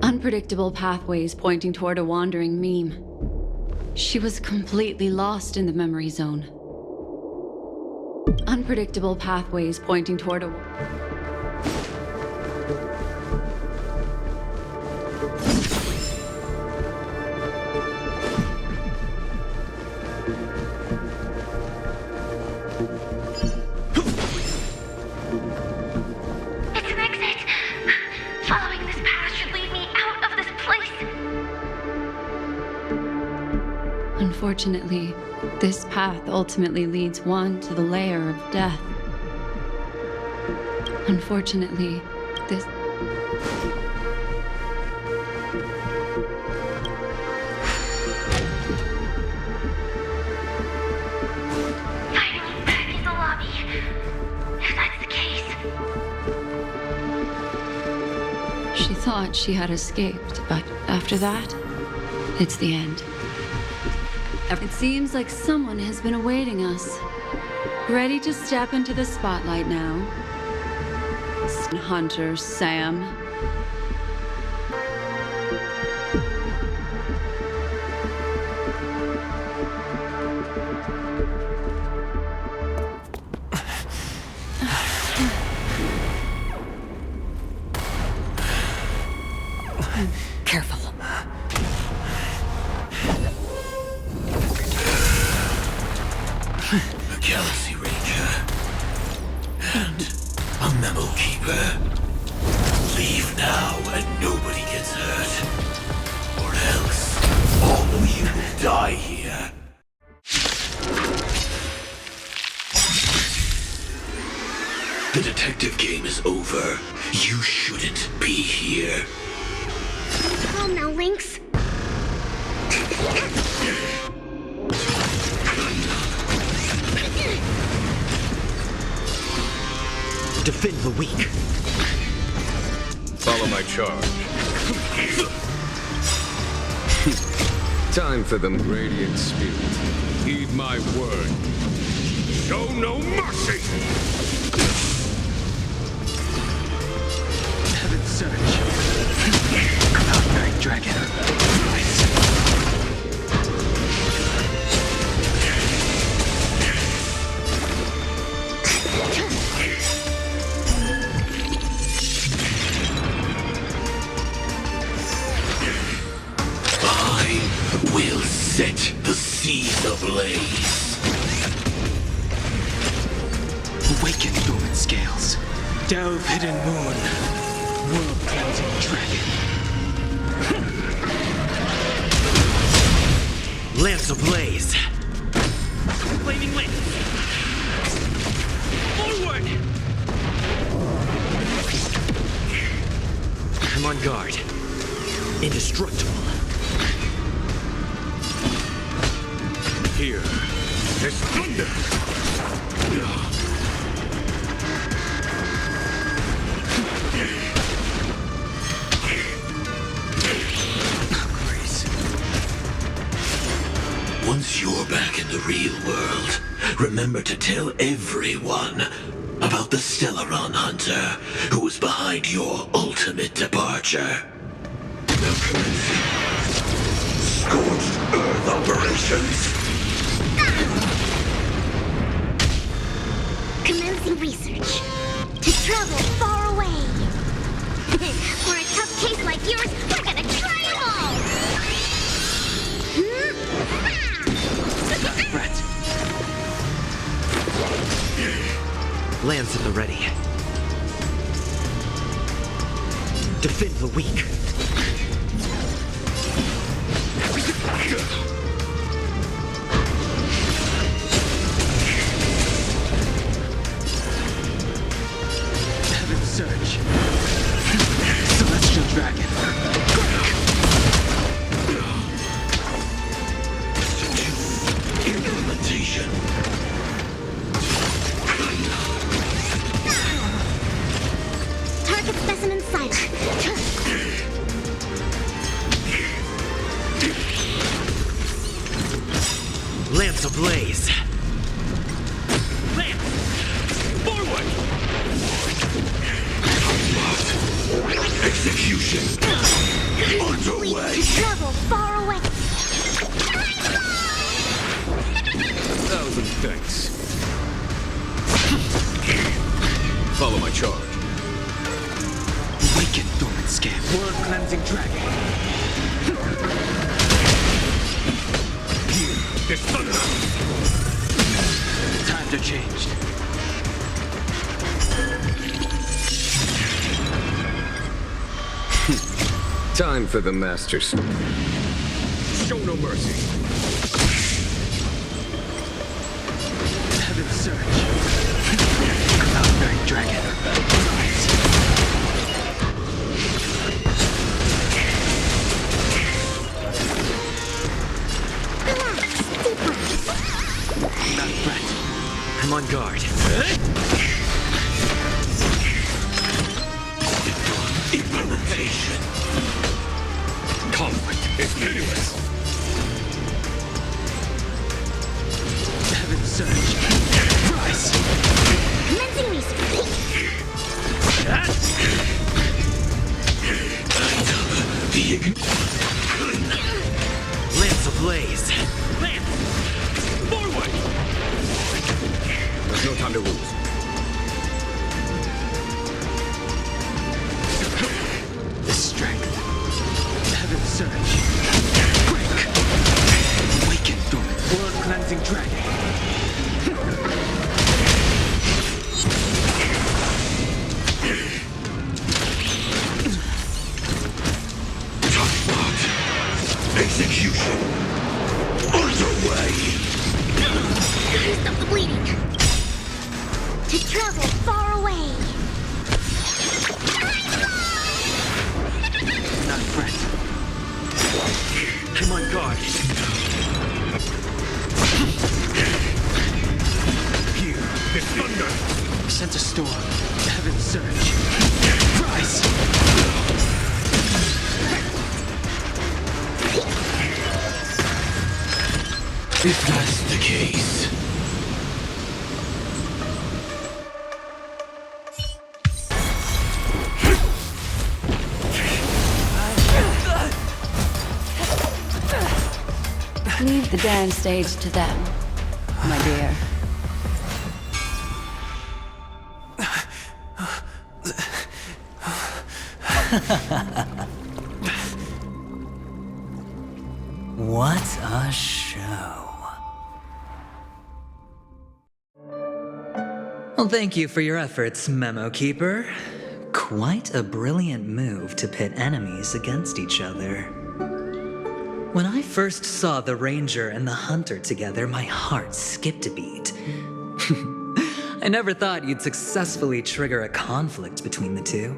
Unpredictable pathways pointing toward a wandering meme. She was completely lost in the memory zone. Unpredictable pathways pointing toward a... Unfortunately, this path ultimately leads one to the lair of death. Unfortunately, this... Finally back in the lobby. thought she had escaped, but after that, it's the end. It seems like someone has been awaiting us. Ready to step into the spotlight now. Hunter Sam. Careful. A Galaxy Ranger. And a Memo Keeper. Leave now and nobody gets hurt. Or else, all of you will die here. The detective game is over. You shouldn't be here. Calm now, Lynx. Defend the weak. Follow my charge. Time for them radiant spirit. Heed my word. Show no mercy! Heaven surge. Cloud-bearing dragon. Rise. We'll set the seas ablaze. Awaken dormant scales. Delve hidden moon. World-cleansing dragon. Lance ablaze. Flaming lance. Forward! I'm on guard. Indestructible. Here, there's thunder! Grace. Once you're back in the real world, remember to tell everyone about the Stellaron Hunter who was behind your ultimate departure. Scorched Earth operations! Commencing research. To travel far away. For a tough case like yours, we're gonna try them all! Brett. Lance at the ready. Defend the weak. Heaven surge. Celestial dragon. Implementation. Target specimen sighted. Lance ablaze. Lance! Forward! Execution. Underway. To travel far away. Thousand thanks. Follow my charge. Awaken dormant scale. World-cleansing dragon. There's thunder! Times are changed. Time for the Masters. Show no mercy. Heaven surge. Cloud-bearing dragon. Rise. Not Brett. I'm on guard. Implementation. execution. Conflict is pitiless. Heaven surge. Rise! Commencing me, Lance ablaze. Lance! Forward! There's no time to lose. The strength. Heaven surge. Break! Awaken dormant. World cleansing dragon. Execution underway. Gotta stop the bleeding. To travel far away. Not friend. I'm on guard. Here, the thunder. Sense a storm. Heaven surge. Rise! If that's the case. Leave the dance stage to them, my dear. What a show. Well, thank you for your efforts, Memo Keeper. Quite a brilliant move to pit enemies against each other. When I first saw the Ranger and the Hunter together, my heart skipped a beat. I never thought you'd successfully trigger a conflict between the two.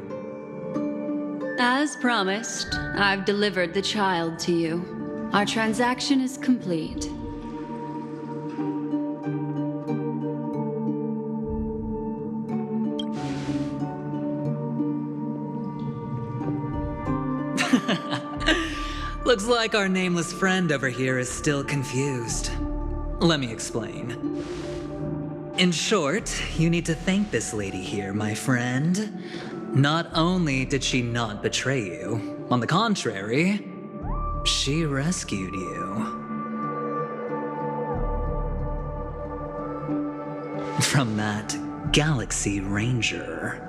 As promised, I've delivered the child to you. Our transaction is complete. Looks like our nameless friend over here is still confused. Let me explain. In short, you need to thank this lady here, my friend. Not only did she not betray you, on the contrary, she rescued you. From that Galaxy Ranger.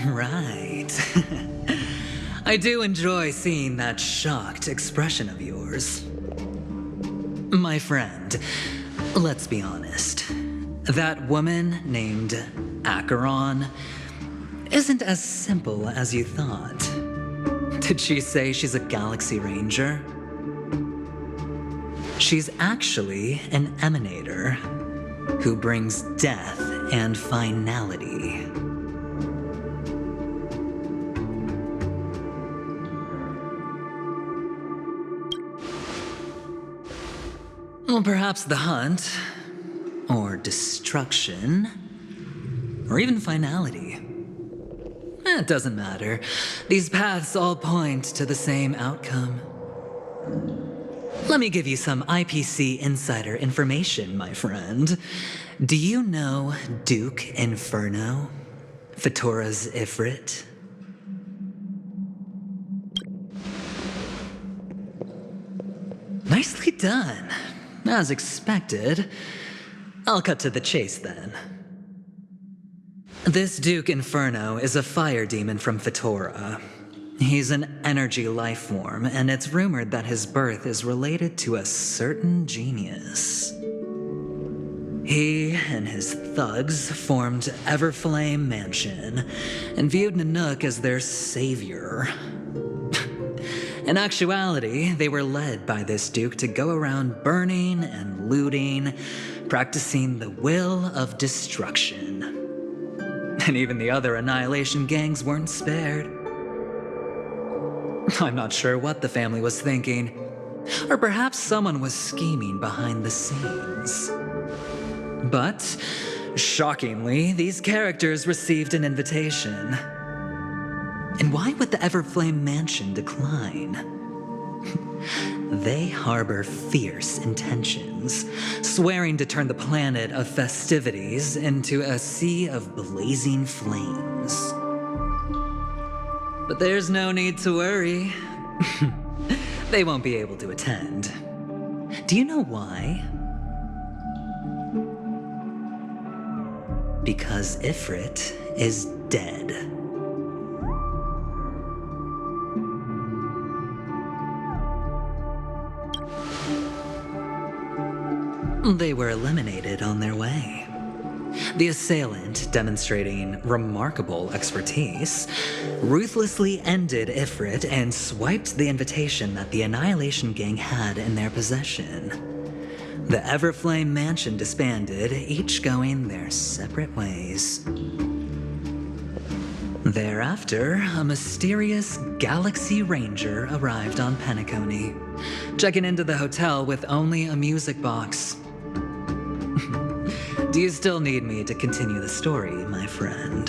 Right. I do enjoy seeing that shocked expression of yours. My friend, let's be honest. That woman named Acheron isn't as simple as you thought. Did she say she's a Galaxy Ranger? She's actually an emanator who brings death and finality. Well, perhaps the hunt, or destruction, or even finality. It doesn't matter. These paths all point to the same outcome. Let me give you some IPC insider information, my friend. Do you know Duke Inferno? Fatora's Ifrit? Nicely done. As expected. I'll cut to the chase then. This Duke Inferno is a fire demon from Fatora. He's an energy life form, and it's rumored that his birth is related to a certain genius. He and his thugs formed Everflame Mansion and viewed Nanook as their savior. In actuality, they were led by this Duke to go around burning and looting, practicing the will of destruction. And even the other Annihilation gangs weren't spared. I'm not sure what the family was thinking, or perhaps someone was scheming behind the scenes. But Shockingly, these characters received an invitation. And why would the Everflame Mansion decline? They harbor fierce intentions, swearing to turn the planet of festivities into a sea of blazing flames. But there's no need to worry. They won't be able to attend. Do you know why? Because Ifrit is dead. They were eliminated on their way. The assailant, demonstrating remarkable expertise, ruthlessly ended Ifrit and swiped the invitation that the Annihilation Gang had in their possession. The Everflame Mansion disbanded, each going their separate ways. Thereafter, a mysterious Galaxy Ranger arrived on Penacony, checking into the hotel with only a music box. Do you still need me to continue the story, my friend?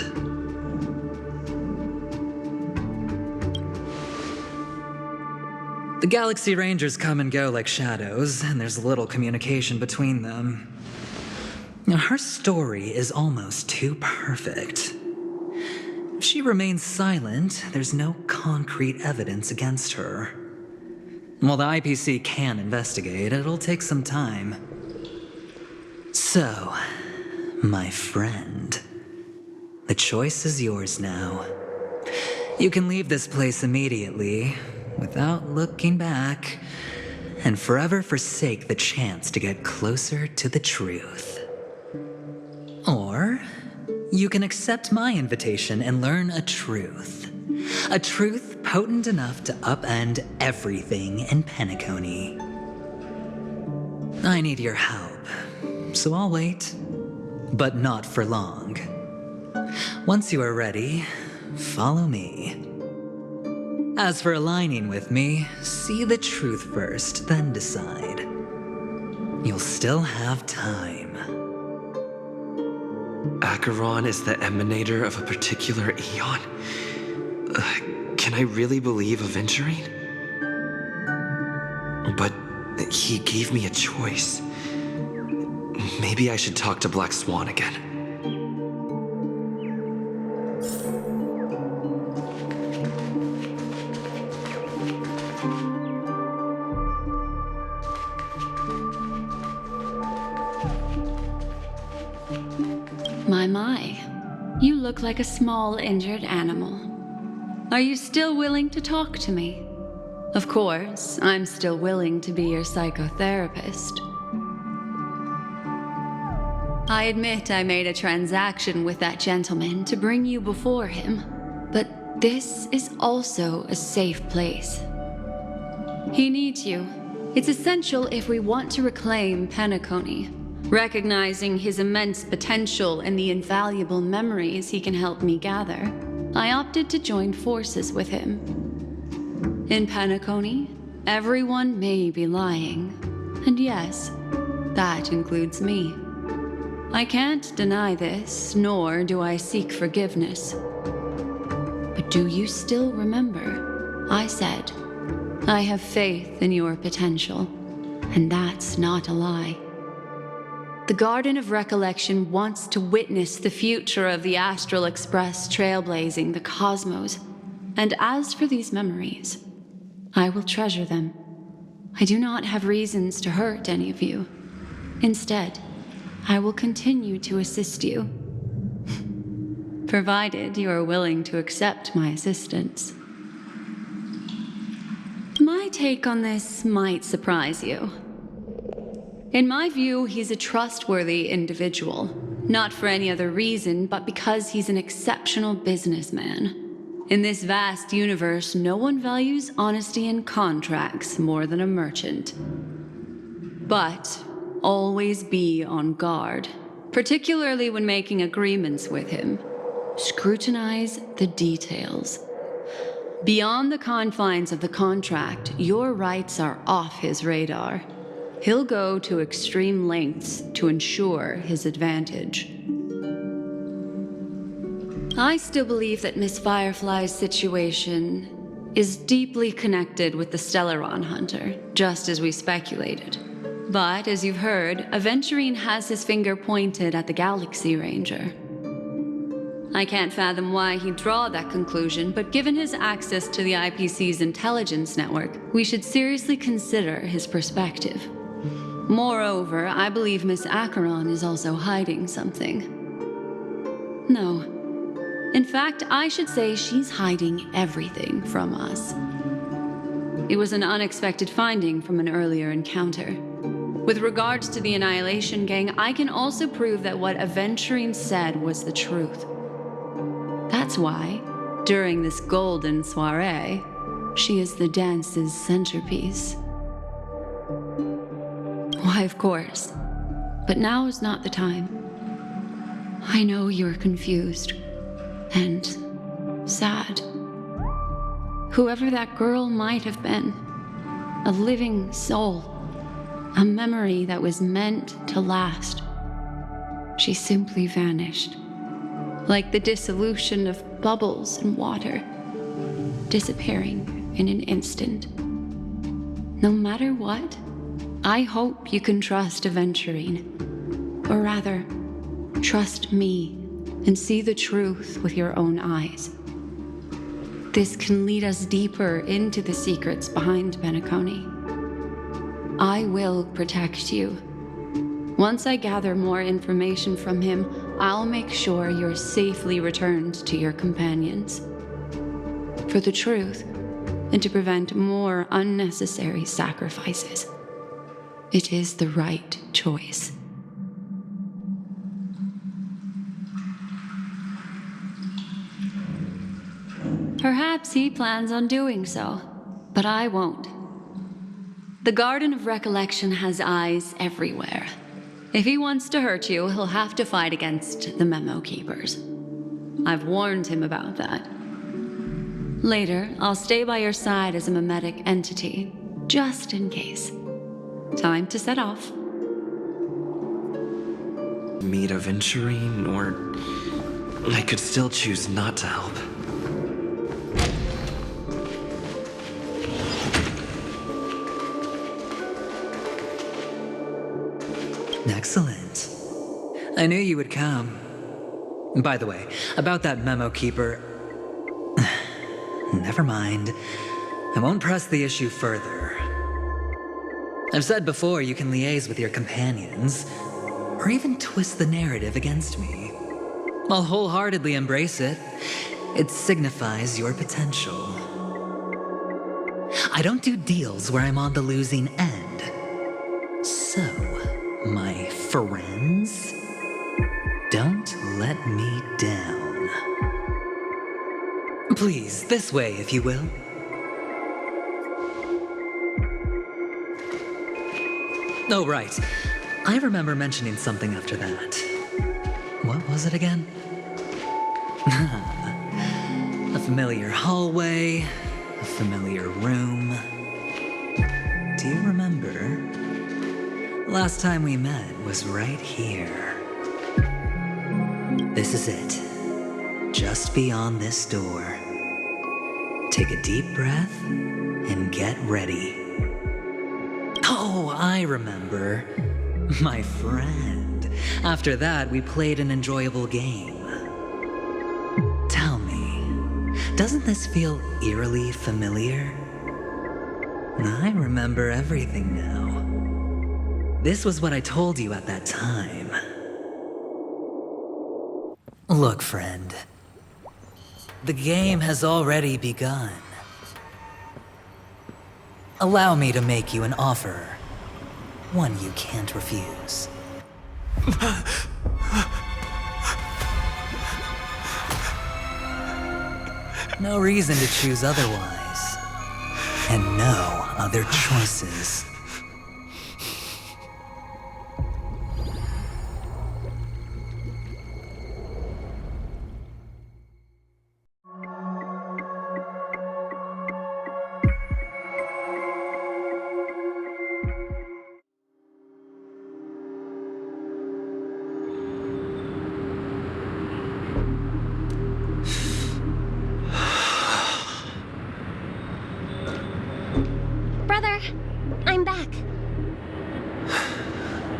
The Galaxy Rangers come and go like shadows, and there's little communication between them. Now, her story is almost too perfect. If she remains silent, there's no concrete evidence against her. While the IPC can investigate, it'll take some time. So, my friend, the choice is yours now. You can leave this place immediately, without looking back, and forever forsake the chance to get closer to the truth. Or, you can accept my invitation and learn a truth. A truth potent enough to upend everything in Penacony. I need your help. So I'll wait, but not for long. Once you are ready, follow me. As for aligning with me, see the truth first, then decide. You'll still have time. Acheron is the emanator of a particular eon? Can I really believe a venturing? But he gave me a choice. Maybe I should talk to Black Swan again. My. You look like a small injured animal. Are you still willing to talk to me? Of course, I'm still willing to be your psychotherapist. I admit I made a transaction with that gentleman to bring you before him, but this is also a safe place. He needs you. It's essential if we want to reclaim Penacony, recognizing his immense potential and the invaluable memories he can help me gather. I opted to join forces with him. In Penacony, everyone may be lying, and yes, that includes me. I can't deny this, nor do I seek forgiveness. But do you still remember? I said, I have faith in your potential, and that's not a lie. The Garden of Recollection wants to witness the future of the Astral Express trailblazing the cosmos, and as for these memories, I will treasure them. I do not have reasons to hurt any of you. Instead, I will continue to assist you, provided you are willing to accept my assistance. My take on this might surprise you. In my view, he's a trustworthy individual, not for any other reason, but because he's an exceptional businessman. In this vast universe, no one values honesty in contracts more than a merchant. But always be on guard, particularly when making agreements with him. Scrutinize the details. Beyond the confines of the contract, your rights are off his radar. He'll go to extreme lengths to ensure his advantage. I still believe that Miss Firefly's situation is deeply connected with the Stellaron Hunter, just as we speculated. But, as you've heard, Aventurine has his finger pointed at the Galaxy Ranger. I can't fathom why he'd draw that conclusion, but given his access to the IPC's intelligence network, we should seriously consider his perspective. Moreover, I believe Miss Acheron is also hiding something. No. In fact, I should say she's hiding everything from us. It was an unexpected finding from an earlier encounter. With regards to the Annihilation Gang, I can also prove that what Aventurine said was the truth. That's why, during this golden soiree, she is the dance's centerpiece. Why, of course. But now is not the time. I know you're confused and sad. Whoever that girl might have been, a living soul, a memory that was meant to last. She simply vanished, like the dissolution of bubbles in water, disappearing in an instant. No matter what, I hope you can trust Aventurine, or rather, trust me and see the truth with your own eyes. This can lead us deeper into the secrets behind Penacony. I will protect you. Once I gather more information from him, I'll make sure you're safely returned to your companions. For the truth, and to prevent more unnecessary sacrifices, it is the right choice. Perhaps he plans on doing so, but I won't. The Garden of Recollection has eyes everywhere. If he wants to hurt you, he'll have to fight against the Memo Keepers. I've warned him about that. Later, I'll stay by your side as a mimetic entity, just in case. Time to set off. Meet Aventurine, or I could still choose not to help. Excellent. I knew you would come. By the way, about that Memo Keeper... Never mind. I won't press the issue further. I've said before you can liaise with your companions, or even twist the narrative against me. I'll wholeheartedly embrace it. It signifies your potential. I don't do deals where I'm on the losing end. So, my friends, don't let me down. Please, this way, if you will. Oh, right. I remember mentioning something after that. What was it again? A familiar hallway, a familiar room. Do you remember? Last time we met was right here. This is it. Just beyond this door. Take a deep breath and get ready. Oh, I remember. My friend. After that, we played an enjoyable game. Tell me, doesn't this feel eerily familiar? I remember everything now. This was what I told you at that time. Look, friend. The game has already begun. Allow me to make you an offer. One you can't refuse. No reason to choose otherwise. And no other choices.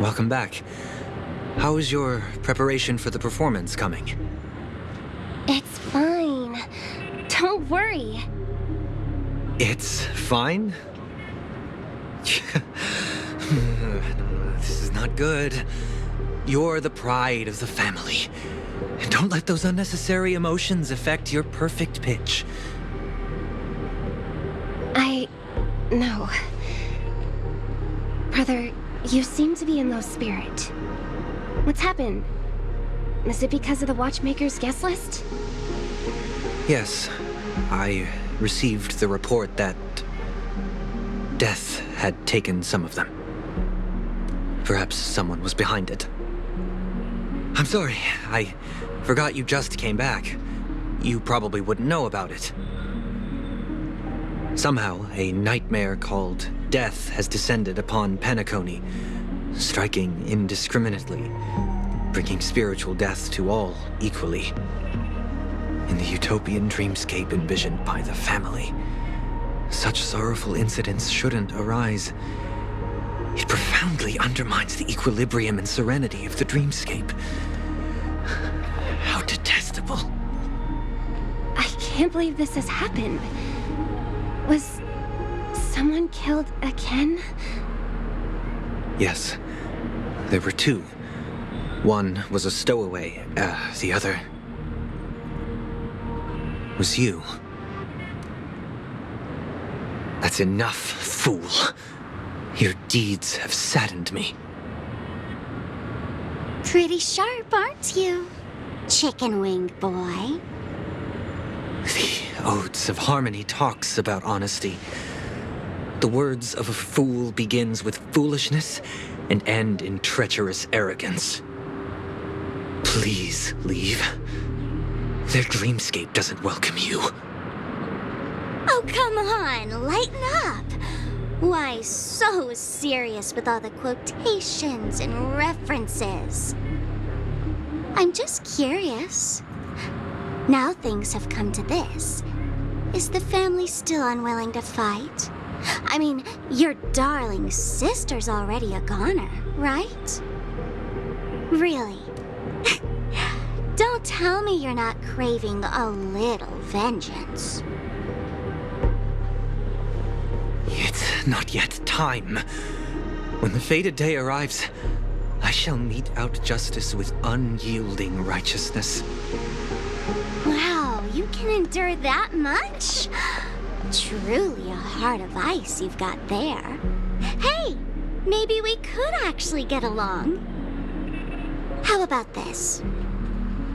welcome back. How is your preparation for the performance coming? It's fine. Don't worry. It's fine? This is not good. You're the pride of the family. Don't let those unnecessary emotions affect your perfect pitch. No. Brother, you seem to be in low spirit. What's happened? Is it because of the Watchmaker's guest list? Yes, I received the report that death had taken some of them. Perhaps someone was behind it. I'm sorry, I forgot you just came back. You probably wouldn't know about it. Somehow, a nightmare called death has descended upon Penacony, striking indiscriminately, bringing spiritual death to all equally. In the utopian dreamscape envisioned by the family, such sorrowful incidents shouldn't arise. It profoundly undermines the equilibrium and serenity of the dreamscape. How detestable. I can't believe this has happened. Was someone killed again? Yes, there were two. One was a stowaway, the other was you. That's enough, fool. Your deeds have saddened me. Pretty sharp, aren't you, chicken wing boy? The Odes of Harmony talks about honesty. The words of a fool begins with foolishness and end in treacherous arrogance. Please leave. Their dreamscape doesn't welcome you. Oh, come on, lighten up. Why so serious with all the quotations and references? I'm just curious. Now things have come to this. Is the family still unwilling to fight? I mean, your darling sister's already a goner, right? Really? Don't tell me you're not craving a little vengeance. It's not yet time. When the fated day arrives, I shall mete out justice with unyielding righteousness. Wow, you can endure that much? Truly a heart of ice you've got there. Hey, maybe we could actually get along. How about this?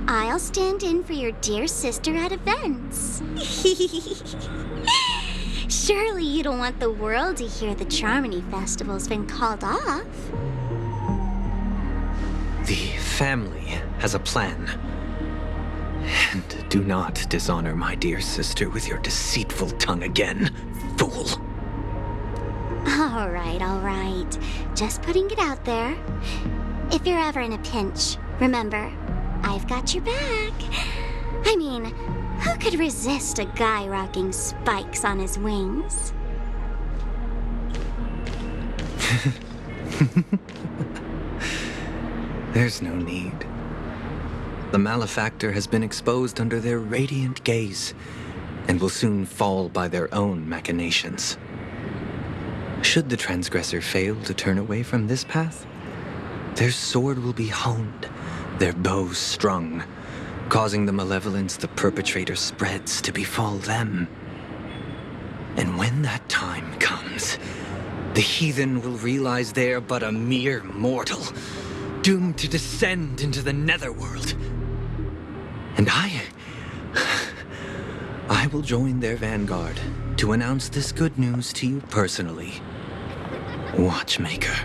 I'll stand in for your dear sister at events. Surely you don't want the world to hear the Charmony Festival's been called off. The family has a plan. And do not dishonor my dear sister with your deceitful tongue again, fool. All right. Just putting it out there. If you're ever in a pinch, remember, I've got your back. I mean, who could resist a guy rocking spikes on his wings? There's no need. The malefactor has been exposed under their radiant gaze and will soon fall by their own machinations. Should the transgressor fail to turn away from this path, their sword will be honed, their bow strung, causing the malevolence the perpetrator spreads to befall them. And when that time comes, the heathen will realize they're but a mere mortal, doomed to descend into the netherworld. And I will join their vanguard to announce this good news to you personally, Watchmaker.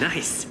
Nice.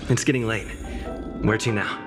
It's getting late. Where to now?